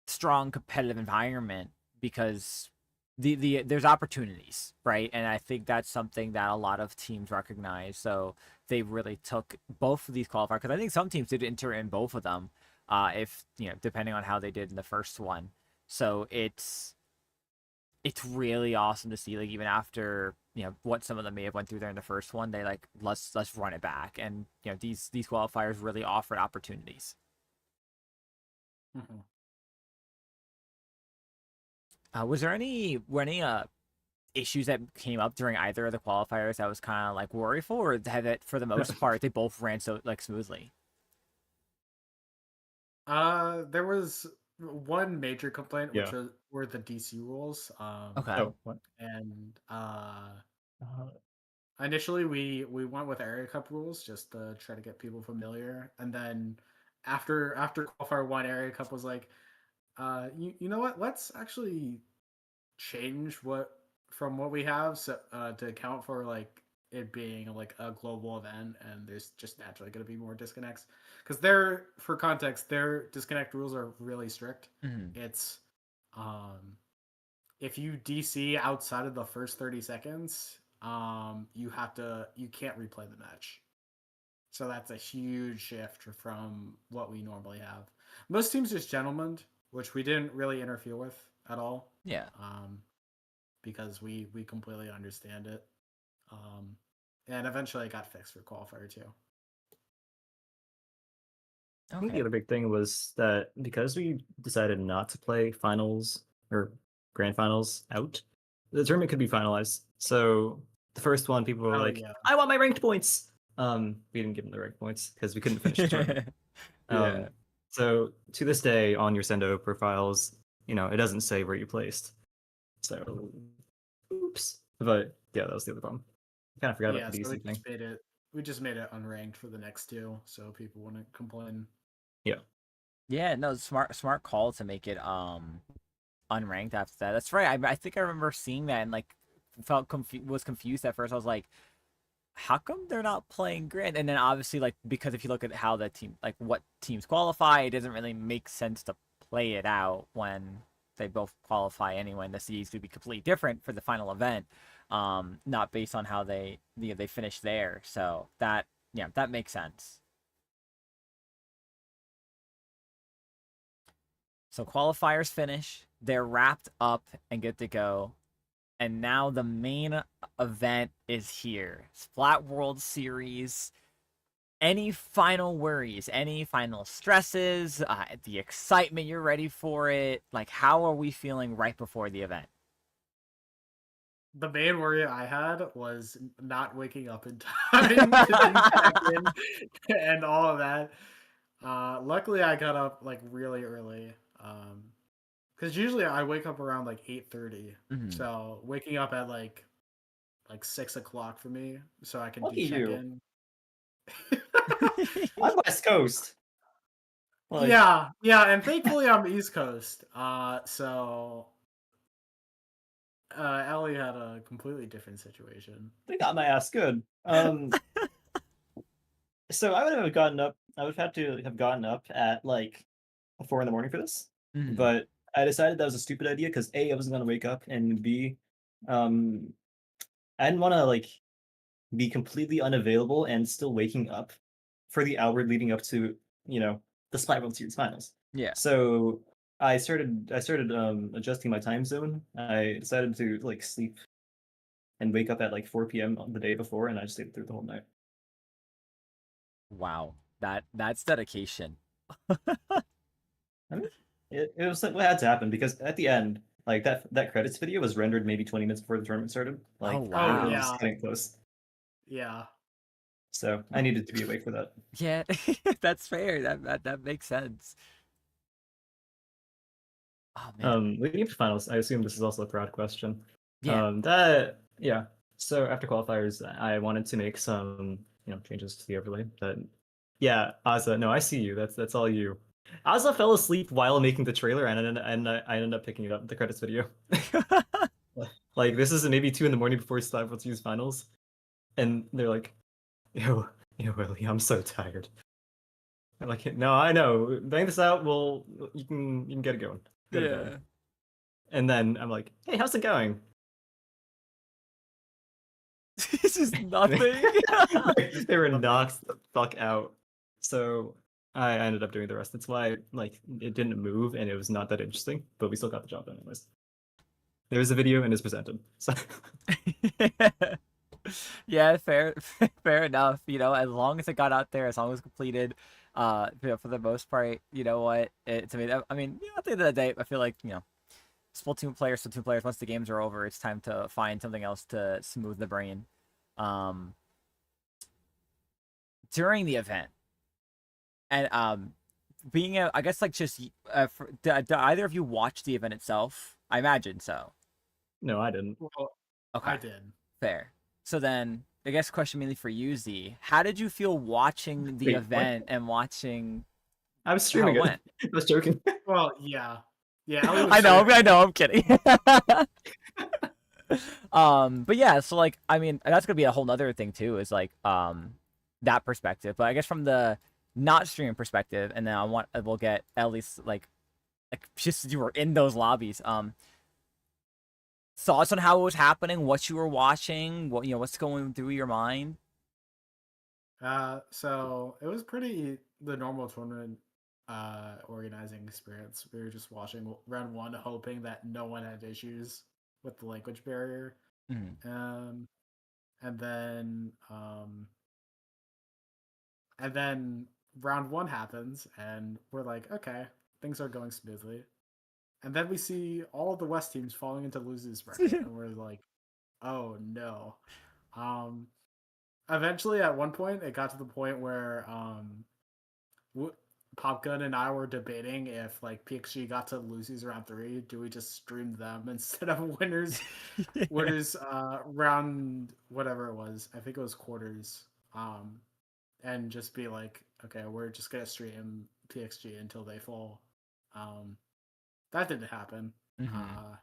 strong competitive environment because there's opportunities, right? And I think that's something that a lot of teams recognize. So they really took both of these qualifiers because I think some teams did enter in both of them, if depending on how they did in the first one. So it's really awesome to see, like even after what some of them may have went through there in the first one, they like let's run it back, and these qualifiers really offered opportunities. Mhm. Was there any issues that came up during either of the qualifiers that was kind of like worryful, or had it for the most part they both ran so like smoothly? There was one major complaint, which Yeah. were the DC rules. Okay. Oh, what? And Uh, initially we went with area cup rules just to try to get people familiar, and then after qualifier one, area cup was like, you know what? Let's actually change what from what we have so to account for like it being like a global event, and there's just naturally going to be more disconnects because they're for context their disconnect rules are really strict. Hmm. It's um if you DC outside of the first 30 seconds, you can't replay the match. So that's a huge shift from what we normally have. Most teams just gentlemen, which we didn't really interfere with at all. Yeah. Um, because we completely understand it. And eventually it got fixed for qualifier too. I think the Okay. other big thing was that because we decided not to play finals or grand finals out, the tournament could be finalized. So the first one, people were Oh like, yeah. "I want my ranked points." We didn't give them the ranked points because we couldn't finish the tournament. Yeah. So to this day, on your Sendo profiles, it doesn't say where you placed. So, oops. But yeah, that was the other problem. I kind of forgot about Yeah, the so DC thing. we just made it unranked for the next two, so people wouldn't complain. Yeah. Yeah, no, smart call to make it unranked after that. That's right. I think I remember seeing that and like was confused at first. I was like, how come they're not playing grand? And then obviously like because if you look at how the team like what teams qualify, it doesn't really make sense to play it out when they both qualify anyway. And the seeds would be completely different for the final event, not based on how they finish there. So that makes sense. So qualifiers finish, they're wrapped up and good to go. And now the main event is here. Splat World Series. Any final worries, any final stresses, the excitement you're ready for it? Like, how are we feeling right before the event? The main worry I had was not waking up in time to do check-in and all of that. Luckily I got up like really early. Because usually I wake up around like 8:30. Mhm. So waking up at like 6 o'clock for me so I can do Lucky you. check-in. I'm West Coast. Like, Yeah, and thankfully I'm East Coast. So Ellie had a completely different situation. they got my ass good. So I would have gotten up. I would have had to have gotten up at like 4 in the morning for this, Mhm. but I decided that was a stupid idea because A, I wasn't gonna wake up, and B, um, I didn't want to like be completely unavailable and still waking up for the hour leading up to the Splat World Series finals. Yeah. So I started adjusting my time zone. I decided to like sleep and wake up at like 4 p.m. on the day before, and I just stayed through the whole night. Wow. That's dedication. I mean, it was like what had to happen because at the end, like that credits video was rendered maybe 20 minutes before the tournament started. Oh Like Oh it wow. was yeah, getting close, yeah. so I needed to be awake for that. Yeah, that's fair. That makes sense. Oh man. Leading up to finals, I assume this is also a proud question. Yeah. That yeah. So after qualifiers, I wanted to make some changes to the overlay. But yeah, Asa, no, I see you. That's all you. Asa fell asleep while making the trailer, and I ended up picking it up the credits video. Like this is maybe 2 in the morning before Star Wars finals, and they're like, "Yo, Willie, I'm so tired." I'm like, "No, I know. Bang this out. Well, you can get it going. Go to bed." Yeah. And then I'm like, "Hey, how's it going?" This is nothing. They were knocked the fuck out. So I ended up doing the rest. That's why like it didn't move and it was not that interesting, but we still got the job done anyways. There's a video and it's presented. So Yeah, fair, fair enough. As long as it got out there, as long as completed, for the most part, you know what? At the end of the day, I feel like Splatoon players. Once the games are over, it's time to find something else to smooth the brain. Um, During the event, and I guess like just did either of you watch the event itself? I imagine so. no, I didn't. Well, Okay. I did. Fair. So then, I guess question mainly for you, Z. How did you feel watching the Wait, what? event and watching I was how streaming it it. went? I was joking. Well, yeah. Ellie was I streaming. know, I'm kidding. But yeah, so like, that's gonna be a whole nother thing too, is like, that perspective. But I guess from the not streaming perspective, and then we'll get at least like just you were in those lobbies. Thoughts on how it was happening, what you were watching, what's going through your mind. So it was pretty the normal tournament organizing experience. We were just watching round one, hoping that no one had issues. with the language barrier. Mhm. And then round one happens, and we're like, okay, things are going smoothly. And then we see all of the West teams falling into losers bracket, and we're like, oh no. Um, Eventually, at one point, it got to the point where Popgun and I were debating if like PXG got to losers round three, do we just stream them instead of winners round whatever it was. I think it was quarters. And just be like, okay, we're just gonna stream PXG until they fall. Um, that didn't happen. Mhm. Uh,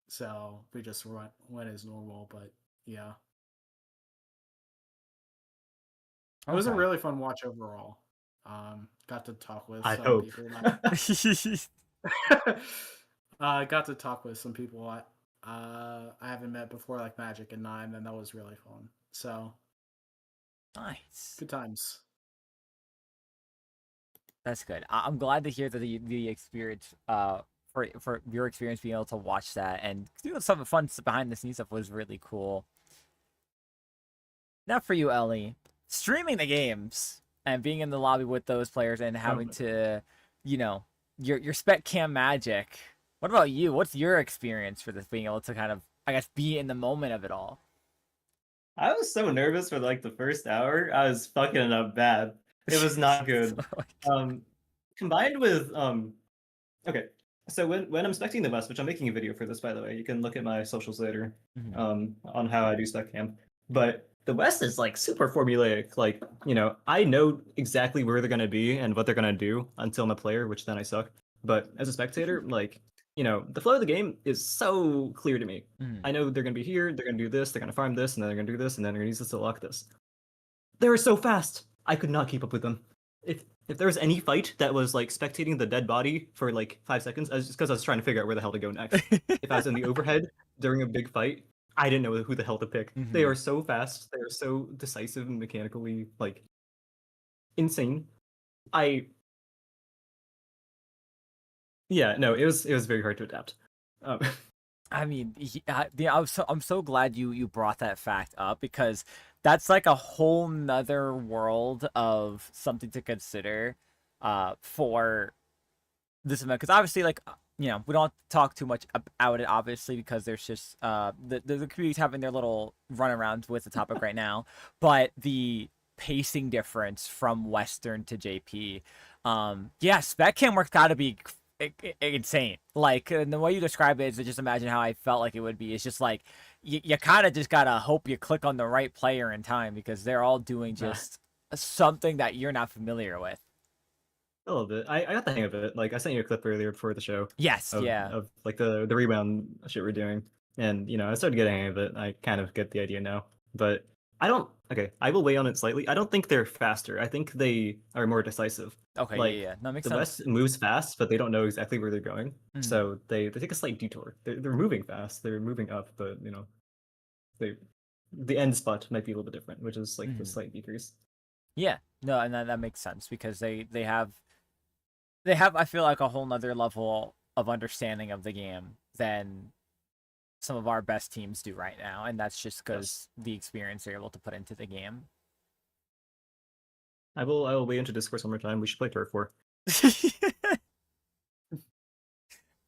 so we just went as normal. But yeah, it was a Okay. really fun watch overall. Got to talk with I some hope. people. Got to talk with some people I haven't met before, like Magic and Nine, and that was really fun. So Nice. good times. That's good. I'm glad to hear that the experience for your experience being able to watch that and doing some fun behind the scenes stuff was really cool. Now for you, Ellie, streaming the games and being in the lobby with those players and having Um, to, you know, your spec cam magic. What about you? What's your experience for this being able to kind of, I guess, be in the moment of it all? I was so nervous for like the first hour. I was fucking it up bad. It was not good. Um, Combined with okay. So when I'm specting the West, which I'm making a video for this by the way, you can look at my socials later Mhm. on how I do spec cam. But the West is like super formulaic. Like, I know exactly where they're gonna be and what they're gonna do until I'm a player, which then I suck. But as a spectator, like, the flow of the game is so clear to me. Mhm. I know they're gonna be here, they're gonna do this, they're gonna farm this, and then they're gonna do this, and then they're gonna use this to lock this. They were so fast. I could not keep up with them. If there was any fight that was like spectating the dead body for like 5 seconds, I was just because I was trying to figure out where the hell to go next. If I was in the overhead during a big fight, I didn't know who the hell to pick. They Mhm. are so fast. They are so decisive and mechanically like insane. I Yeah, no, it was very hard to adapt. Um, I mean, I'm so glad you brought that fact up because that's like a whole nother world of something to consider for this event because obviously we don't talk too much about it obviously because there's just the community's having their little runarounds with the topic right now, but the pacing difference from Western to JP, yeah, spec cam work's got to be insane. Like, and the way you describe it is to just imagine how I felt like it would be. It's just like you kind of just gotta hope you click on the right player in time because they're all doing uh, just something that you're not familiar with. a little bit. I got the hang of it. Like I sent you a clip earlier before the show Yes, of yeah. of like the rebound shit we're doing, and I started getting the hang of it. I kind of get the idea now, but I don't. Okay, I will weigh on it slightly. I don't think they're faster. I think they are more decisive. Okay, yeah, Like yeah. No, makes the sense. West moves fast, but they don't know exactly where they're going, Mm, so they take a slight detour. They're moving fast. They're moving up, but they the end spot might be a little bit different, which is like the mm. slight decrease. Yeah, no, and that makes sense because they have I feel like a whole nother level of understanding of the game than some of our best teams do right now, and that's just Yes, because the experience they're able to put into the game. I will weigh into discourse one more time. We should play Turf War.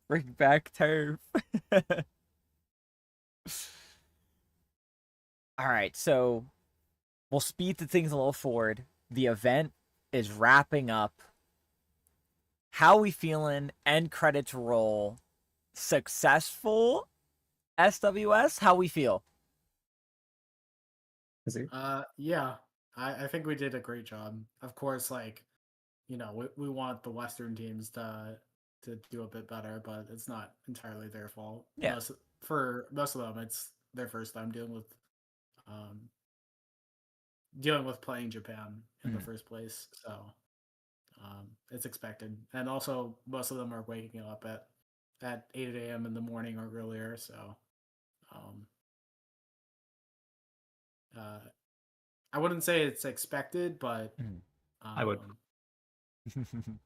Bring back turf. All right, so we'll speed the things a little forward. The event is wrapping up. How we feeling? End credits roll. Successful SWS. How we feel? Is it? Yeah, I think we did a great job. Of course, like we want the Western teams to do a bit better, but it's not entirely their fault. Yeah. For most of them, it's their first time um, dealing with playing Japan in the Mm. first place. So it's expected, and also most of them are waking up at 8 a.m. in the morning or earlier. So um, uh, I wouldn't say it's expected, but I would. um,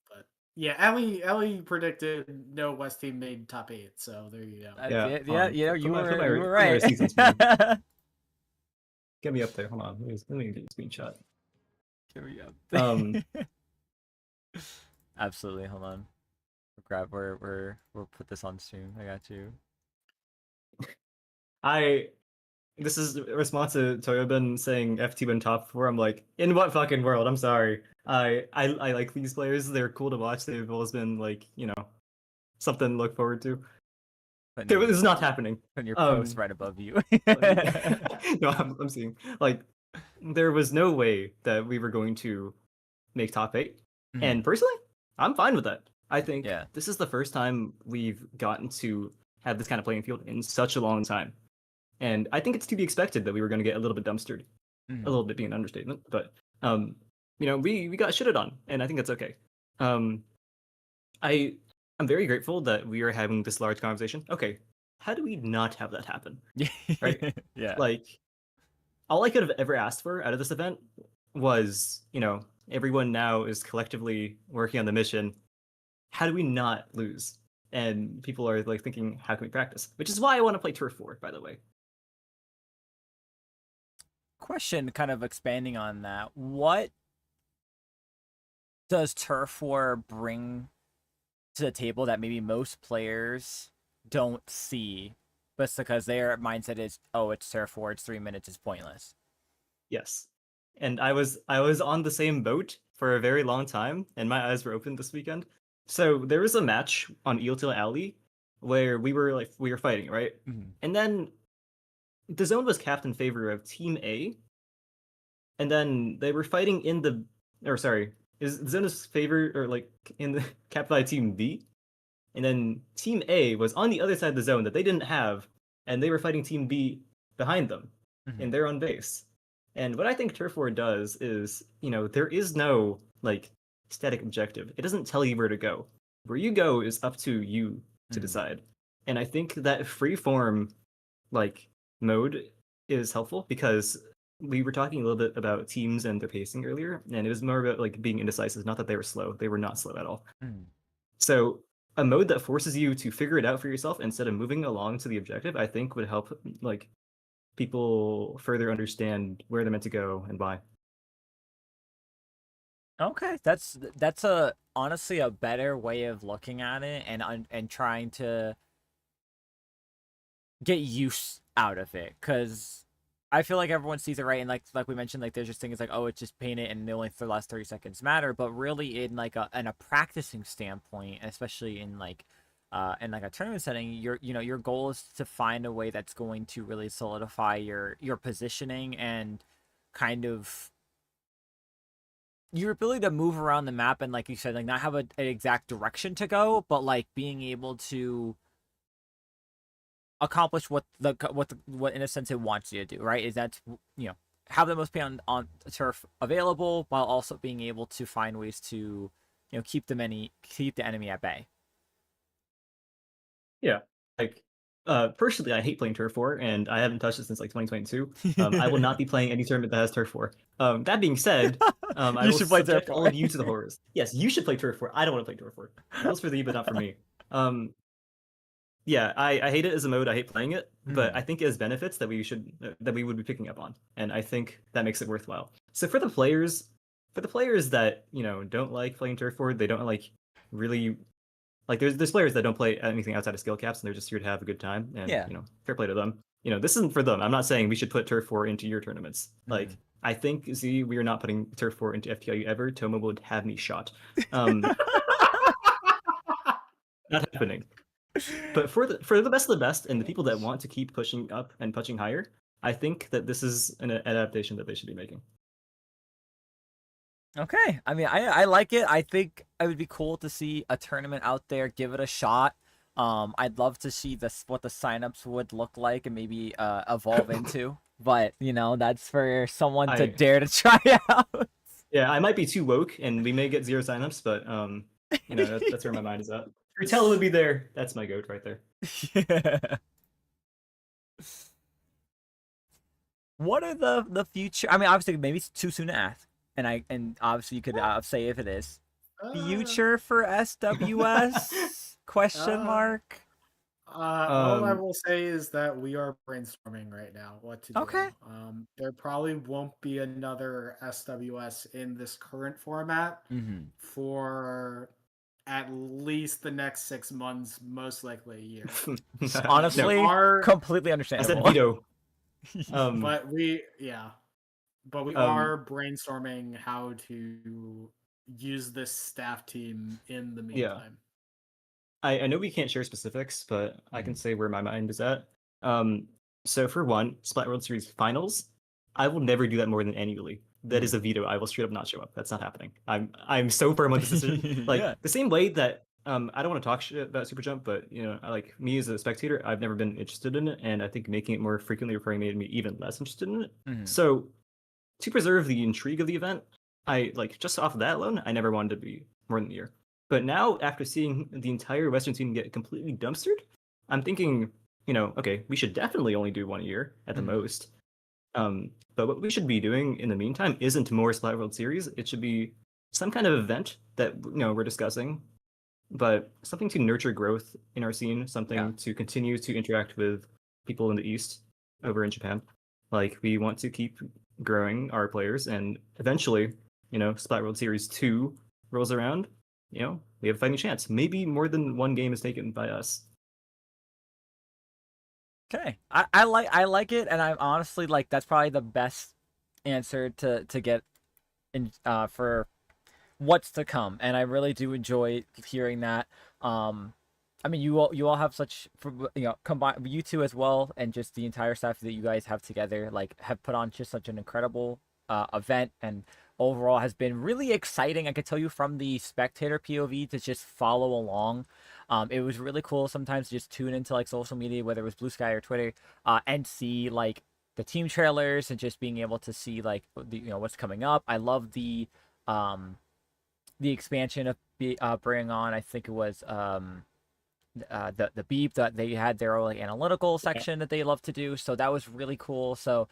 but Yeah, Ellie predicted no West team made top 8, so there you go. Yeah, Yeah, hold you know, on. you Put were my right. receipts on screen. Get me up there. Hold on. Let me get a screenshot. Here we Um, go. Absolutely. Hold on. We'll put this on stream. I got you. this is a response to Toyobin saying FT been top 4. I'm like, in what fucking world? I'm sorry. I like these players. They're cool to watch. They've always been like, something to look forward to. Putting This your, is not happening. putting your post right above you. No, I'm seeing like there was no way that we were going to make top 8. And personally, I'm fine with that. I think Yeah. this is the first time we've gotten to have this kind of playing field in such a long time. And I think it's to be expected that we were going to get a little bit dumpstered. A little bit being an understatement, but we got shitted on, and I think that's okay. I'm very grateful that we are having this large conversation. Okay, how do we not have that happen? Right? Yeah. Like, all I could have ever asked for out of this event was, everyone now is collectively working on the mission. How do we not lose? And people are like thinking, how can we practice? Which is why I want to play Turf 4, by the way. Question kind of expanding on that. What does Turf War bring to the table that maybe most players don't see? But because their mindset is, oh, it's Turf War, it's 3 minutes, it's pointless. Yes. And I was on the same boat for a very long time, and my eyes were open this weekend. So there was a match on Eeltil Alley where we were fighting, right? And then the zone was capped in favor of Team A, and then they were fighting in the or sorry, is the zone is favor or like in the capped by Team B, and then Team A was on the other side of the zone that they didn't have, and they were fighting Team B behind them in their own base. And what I think Turf War does is, there is no like static objective. It doesn't tell you where to go. Where you go is up to you to decide. And I think that free form like mode is helpful because we were talking a little bit about teams and their pacing earlier, and it was more about like being indecisive, not that they were slow. They were not slow at all. So a mode that forces you to figure it out for yourself instead of moving along to the objective, I think would help like people further understand where they're meant to go and why. Okay, that's a honestly a better way of looking at it and trying to get use out of it, because I feel like everyone sees it right, and like we mentioned, like there's just things like, oh, it's just paint it and only the last 30 seconds matter, but really in like a practicing standpoint, especially in like a tournament setting, your goal is to find a way that's going to really solidify your positioning and kind of your ability to move around the map, and like you said, like not have an exact direction to go, but like being able to accomplish what in a sense it wants you to do, right? Is that have the most paint on turf available while also being able to find ways to keep the enemy at bay. Yeah, like personally, I hate playing Turf 4, and I haven't touched it since like 2022. I will not be playing any tournament that has Turf 4. That being said, I You will should play Turf subject 4. all of you to the horrors. Yes, you should play Turf 4. I don't want to play Turf 4. Rules for thee, but not for me. Yeah, I hate it as a mode. I hate playing it, but I think it has benefits that we would be picking up on, and I think that makes it worthwhile. So for the players that don't like playing Turf 4, they don't like really like there's players that don't play anything outside of skill caps, and they're just here to have a good time, and Yeah. fair play to them. This isn't for them. I'm not saying we should put Turf 4 into your tournaments. Like I think we are not putting Turf 4 into FTIU ever. Toma would have me shot. Not happening. But for the best of the best and the people that want to keep pushing up and punching higher, I think that this is an adaptation that they should be making. Okay, I mean, I like it. I think it would be cool to see a tournament out there, give it a shot. I'd love to see what the signups would look like and maybe evolve into. But that's for someone to dare to try out. Yeah, I might be too woke, and we may get 0 signups, but that's where my mind is at. Rutella would be there. That's my goat right there. Yeah. What are the future? I mean, obviously, maybe it's too soon to ask, and obviously you could say if it is. future for SWS? Question Uh, mark. all I will say is that we are brainstorming right now what to do. Okay. There probably won't be another SWS in this current format Mm-hmm. for at least the next 6 months, most likely a year. Honestly, we are, completely I said understandable. veto. but we Um, are brainstorming how to use this staff team in the yeah. meantime. I know we can't share specifics, but I can Mhm. say where my mind is at. So for one, Splat World Series finals, I will never do that more than annually. That is a veto. I will straight up not show up. That's not happening. I'm so firm on this decision. Like Yeah. the same way that I don't want to talk shit about Super Jump, but I like me as a spectator, I've never been interested in it, and I think making it more frequently recurring made me even less interested in it. Mhm. So to preserve the intrigue of the event, I like just off of that alone, I never wanted to be more than a year. But now, after seeing the entire Western scene get completely dumpstered, I'm thinking, okay, we should definitely only do 1 year at the Mhm. most. But what we should be doing in the meantime isn't more Splat World Series. It should be some kind of event that we're discussing, but something to nurture growth in our scene, Yeah. something to continue to interact with people in the East over in Japan. Like we want to keep growing our players, and eventually, Splat World Series 2 rolls around, we have a fighting chance. Maybe more than one game is taken by us. Okay. I like it, and I'm honestly like that's probably the best answer to get in for what's to come, and I really do enjoy hearing that. I mean, you all have such combine you two as well, and just the entire staff that you guys have together, like have put on just such an incredible event, and overall has been really exciting. I could tell you from the spectator POV to just follow along. It was really cool sometimes to just tune into like social media, whether it was Blue Sky or Twitter, and see like the team trailers and just being able to see like what's coming up. I love um the expansion of bringing on, I think it was the beep that they had their like analytical section that they love to do, so that was really cool. So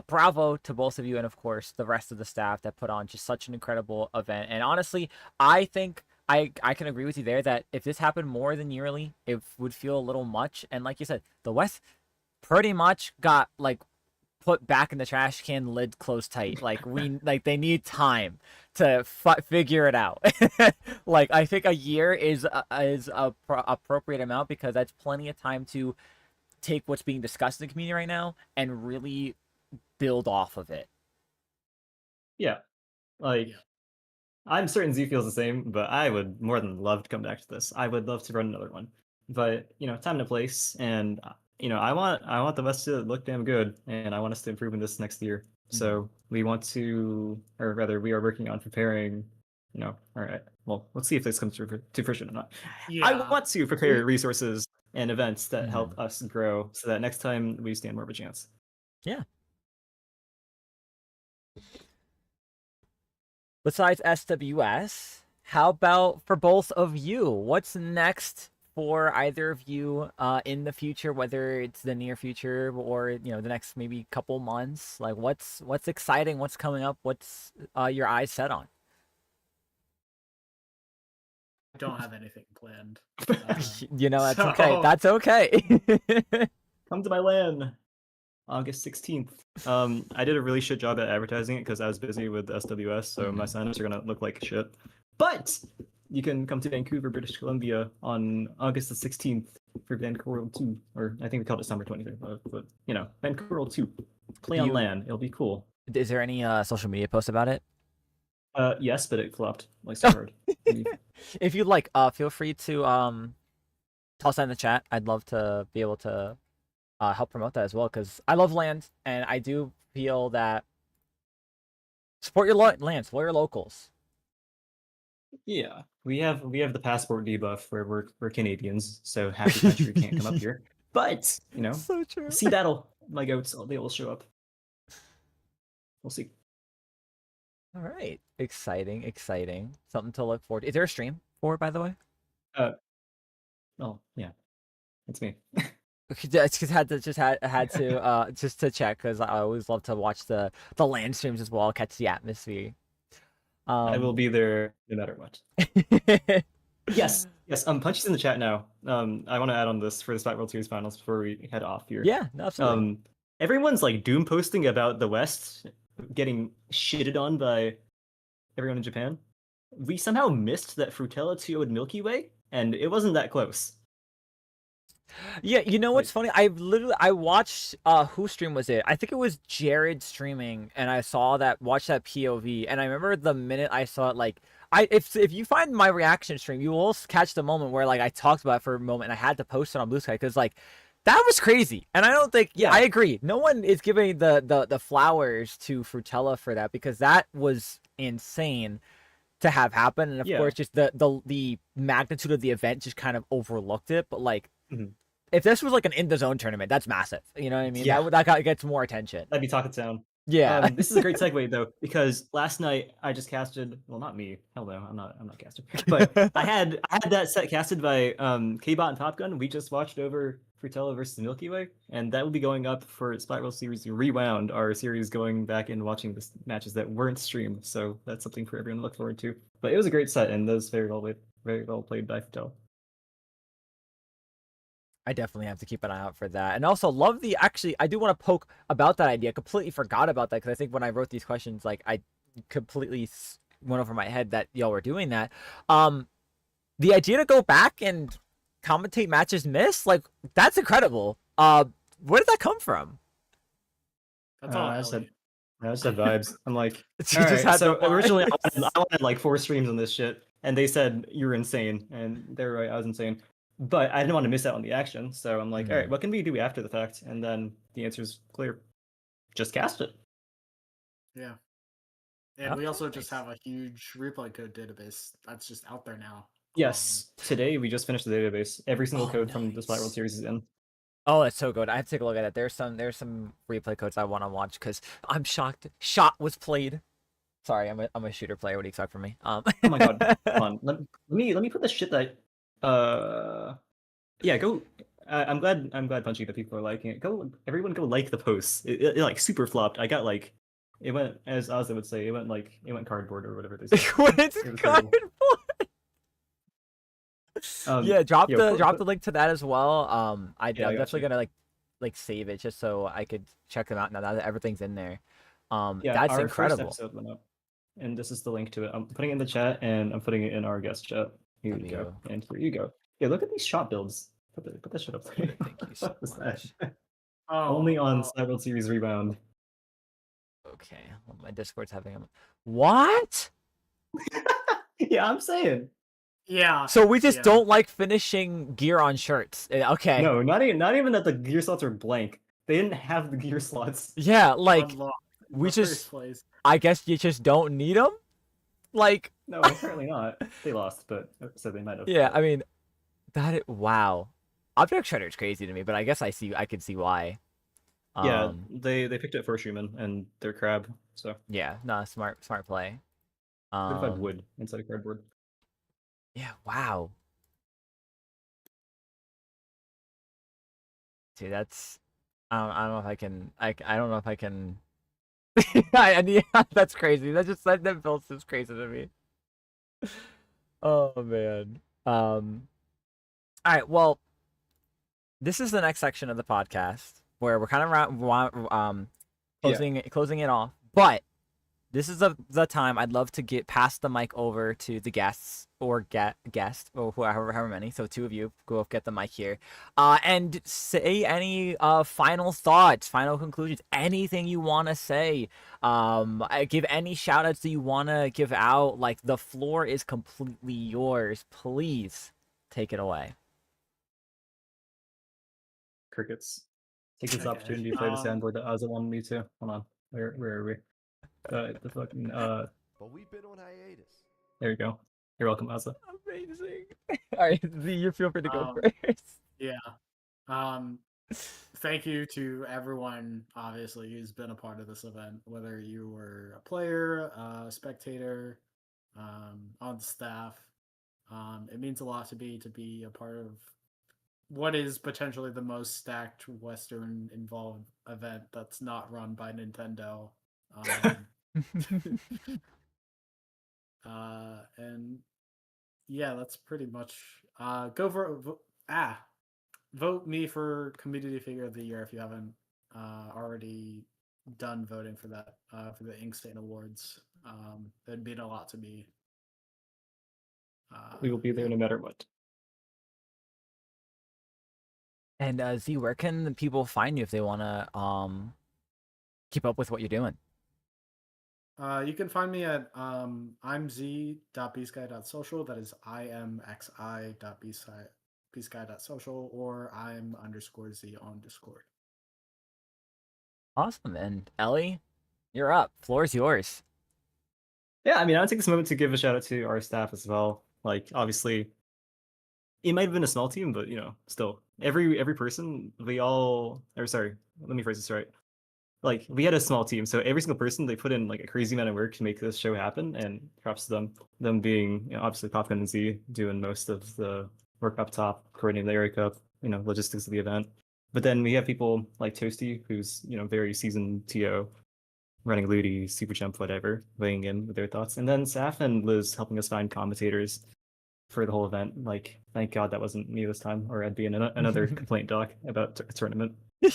bravo to both of you, and of course the rest of the staff that put on just such an incredible event. And honestly, I think I can agree with you there that if this happened more than yearly, it would feel a little much. And like you said, the West pretty much got like put back in the trash can, lid closed tight. Like they need time to figure it out. Like I think a year is a appropriate amount, because that's plenty of time to take what's being discussed in the community right now and really build off of it. Yeah, like Yeah. I'm certain Z feels the same, but I would more than love to come back to this. I would love to run another one. But, time and place, and I want the West to look damn good, and I want us to improve in this next year. So we want to, or rather, we are working on preparing. All right. Well, let's see if this comes to fruition or not. I Yeah. want to prepare resources and events that help Mhm. us grow, so that next time we stand more of a chance. Yeah. Besides SWS, how about for both of you? What's next for either of you in the future, whether it's the near future or the next maybe couple months? Like what's exciting, what's coming up, what's your eyes set on? I don't have anything planned. That's okay. That's okay. Come to my land. August 16th. I did a really shit job at advertising it because I was busy with SWS, so my signups are gonna look like shit. But you can come to Vancouver, British Columbia on August the 16th for Vancouver World 2, or I think we called it Summer 23rd, but Vancouver World 2. Play on You LAN. It'll be cool. Is there any social media posts about it? Yes, but it flopped like so hard. If you'd like, feel free to toss that in the chat. I'd love to be able to help promote that as well, because I love land, and I do feel that support your land, support your locals. Yeah, we have the passport debuff where we're Canadians, so half the country can't come up here. But So true. sea battle, my goats, they will show up. We'll see. All right, exciting, exciting. Something to look forward to. Is there a stream for it, by the way? Oh yeah, it's me. Just had to just to check, because I always love to watch the land streams as well, catch the atmosphere. I will be there no matter what. Yes, yes. Punchy's in the chat now. I want to add on this for the Splat World Series Finals before we head off here. Yeah, no, absolutely. Everyone's like doom posting about the West getting shitted on by everyone in Japan. We somehow missed that Frutella 2-0'd Milky Way, and it wasn't that close. Yeah, you know what's Like, funny? I watched whose stream was it? I think it was Jared streaming, and I watched that POV, and I remember the minute I saw it, like if you find my reaction stream, you will catch the moment where like I talked about it for a moment, and I had to post it on Blue Sky because like that was crazy, and I don't think Yeah. I agree. No one is giving the flowers to Frutella for that because that was insane to have happen, and of Yeah. course just the magnitude of the event just kind of overlooked it, but like. Mhm. If this was like an in the zone tournament, that's massive. You know what I mean? Yeah. That gets more attention. That'd be Talk It Town. Yeah. This is a great segue though, because last night I just casted. Well, not me. Hell no, I'm not casted. But I had that set casted by K-Bot and Top Gun. We just watched over Frutella versus the Milky Way, and that will be going up for Splat World Series Rewound, our series going back and watching the matches that weren't streamed. So that's something for everyone to look forward to. But it was a great set, and those very well played by Frutella. I definitely have to keep an eye out for that. And also love I do want to poke about that idea. Completely forgot about that because I think when I wrote these questions, like I completely went over my head that y'all were doing that. The idea to go back and commentate matches missed, like that's incredible. Where did that come from? That's all. I Ellie. just had vibes. I'm like, You all just right, had so the originally vibes. I wanted like 4 streams on this shit, and they said you're insane, and they're right, I was insane. But I didn't want to miss out on the action, so I'm like, all right, what can we do after the fact? And then the answer's clear: just cast it. Yeah. And we Okay, also just nice. have a huge replay code database that's just out there now. Yes, today we just finished the database. Every single Oh, code from the Splat World nice. Series is in. Oh, that's so good. I have to take a look at it. There's some replay codes I want to watch because I'm shocked. Shot was played. Sorry, I'm a shooter player. What do you expect from me? Oh my god, come on. Let me put the shit that yeah, go. I'm glad Punchy that people are liking it. Everyone go like the posts. It like super flopped. I got like, it went, as Ozzy would say, it went cardboard or whatever they say. When it's It was terrible. Yeah, drop yo, the link to that as well. I'm Yeah, I got definitely you. gonna like save it just so I could check them out now that everything's in there. Yeah, That's our incredible. first episode went up, and this is the link to it. I'm putting it in the chat, and I'm putting it in our guest chat. Here you go, and here you go. Yeah, look at these shot builds. Put that shit up there. Thank you so What was much. that? Oh, Only on Splat World Series Rebound. Okay, well, my Discord's having a what? Yeah, I'm saying. yeah. So we just yeah. don't like finishing gear on shirts. Okay. No, not even that the gear slots are blank. They didn't have the gear slots. Yeah, like Unlocked in we the just. first place. I guess you just don't need them. Like. No, apparently not. They lost, but so they might have. Yeah, I mean, wow. Object Shredder is crazy to me, but I guess I can see why. Yeah, they picked it for Schumann and their crab. So Yeah, no, smart play. what if I have wood instead of cardboard? Yeah, wow. Dude, that's I don't know if I can I don't know if I can yeah, that's crazy. That build is crazy to me. Oh man. All right, well, this is the next section of the podcast where we're kind of closing it off. But this is the time I'd love to pass the mic over to the guests or guest or however many. So 2 of you go up, get the mic here, and say any final thoughts, final conclusions, anything you want to say. Give any shout outs that you want to give out. Like the floor is completely yours. Please take it away. Crickets. Take this Okay, opportunity to play the soundboard that Ozzy wanted me to. Hold on. Where are we? The fucking But we've been on hiatus. There you go. You're welcome, Ozzy. Amazing. All right, Z, you feel free to go first. Yeah. Thank you to everyone, obviously, who's been a part of this event, whether you were a player, a spectator, on staff. It means a lot to be a part of what is potentially the most stacked Western involved event that's not run by Nintendo. And yeah, that's pretty much go for vote me for community figure of the year if you haven't already done voting for that for the Inkstain Awards. That'd mean a lot to me. We will be there Yeah. no matter what. And Z, where can people find you if they want to keep up with what you're doing? You can find me at I'm z.bsky.social. That is imxi.bsky.social, or I'm_z on Discord. Awesome. And Ellie, you're up. Floor is yours. Yeah, I mean, I'll take this moment to give a shout out to our staff as well. Like, obviously, it might have been a small team, but still, every person, we all, or sorry, let me phrase this right. Like, we had a small team, so every single person, they put in like a crazy amount of work to make this show happen, and props to them. Them being, obviously Popcorn and Z doing most of the work up top, coordinating the area cup, logistics of the event. But then we have people like Toasty, who's very seasoned TO, running Ludi, Super Jump, whatever, weighing in with their thoughts. And then Saf and Liz helping us find commentators for the whole event. Like, thank God that wasn't me this time, or I'd be in another complaint doc about a tournament. They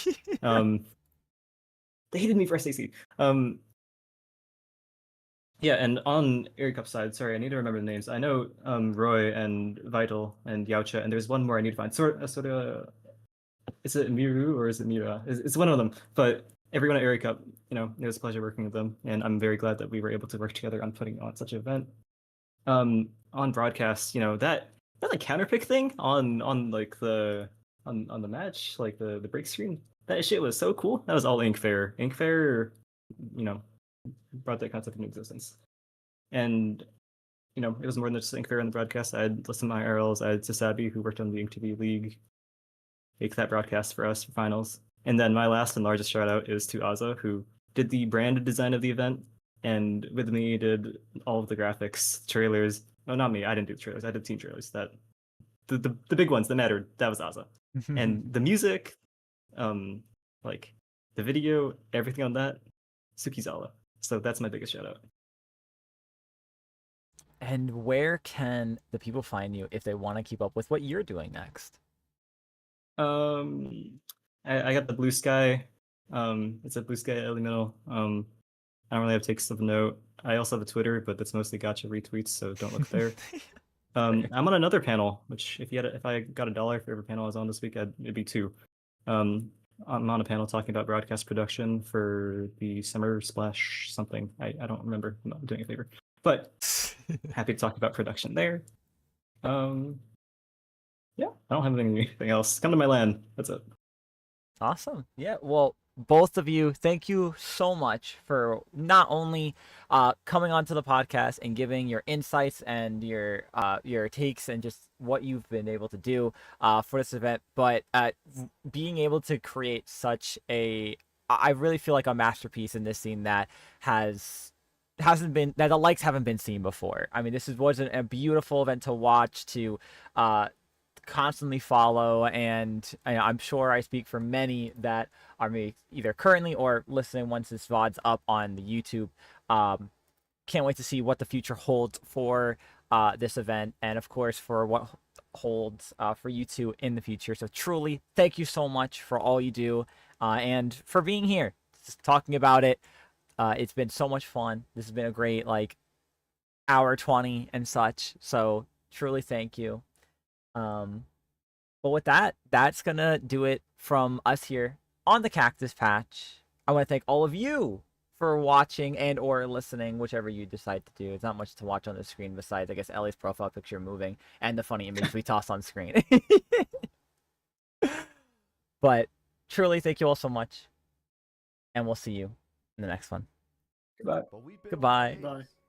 hated me for SAC. Yeah, and on Area Cup side, sorry, I need to remember the names. I know Roy and Vital and Yaucha, and there's one more I need to find. Sort of, is it Miru or is it Mira? It's one of them. But everyone at Area Cup, it was a pleasure working with them, and I'm very glad that we were able to work together on putting on such an event. On broadcast, that like counterpick thing on like the on the match, like the break screen, that shit was so cool. That was all Inkfair. Inkfair, brought that concept into existence. And it was more than just Inkfair on the broadcast. I had listened to my IRLs. I had Sasabi, who worked on the Ink TV League, make that broadcast for us for finals. And then my last and largest shout out is to Aza, who did the brand design of the event, and with me did all of the graphics, trailers. Oh, not me. I didn't do the trailers. I did team trailers. That the big ones that mattered. That was Aza. And the music, like the video, everything on that, Sukizawa. So that's my biggest shout out. And where can the people find you if they want to keep up with what you're doing next? I got the Blue Sky. It's a Blue Sky Elemental. I don't really have takes of note. I also have a Twitter, but that's mostly gotcha retweets, so don't look there. I'm on another panel, which if I got $1 for every panel I was on this week, it'd be 2. I'm on a panel talking about broadcast production for the Summer Splash something. I don't remember. I'm not doing a favor, but happy to talk about production there. Yeah, I don't have anything else. Come to my land. That's it. Awesome. Yeah. Well, both of you, thank you so much for not only coming onto the podcast and giving your insights and your takes and just what you've been able to do for this event, but being able to create such I really feel like a masterpiece in this scene that hasn't been, that the likes haven't been seen before. I mean, was a beautiful event to watch, to constantly follow, and I'm sure I speak for many that are either currently or listening once this VOD's up on the YouTube. Can't wait to see what the future holds for this event, and of course for what holds for you two in the future. So truly, thank you so much for all you do and for being here, just talking about it. It's been so much fun. This has been a great hour 20 and such. So truly, thank you. But with that, that's gonna do it from us here on the Cactus Patch. I want to thank all of you for watching and or listening, whichever you decide to do. There's not much to watch on the screen besides, I guess, Ellie's profile picture moving and the funny image we toss on screen. But truly, thank you all so much, and we'll see you in the next one. Goodbye. But we've been on Goodbye. hiatus. Bye.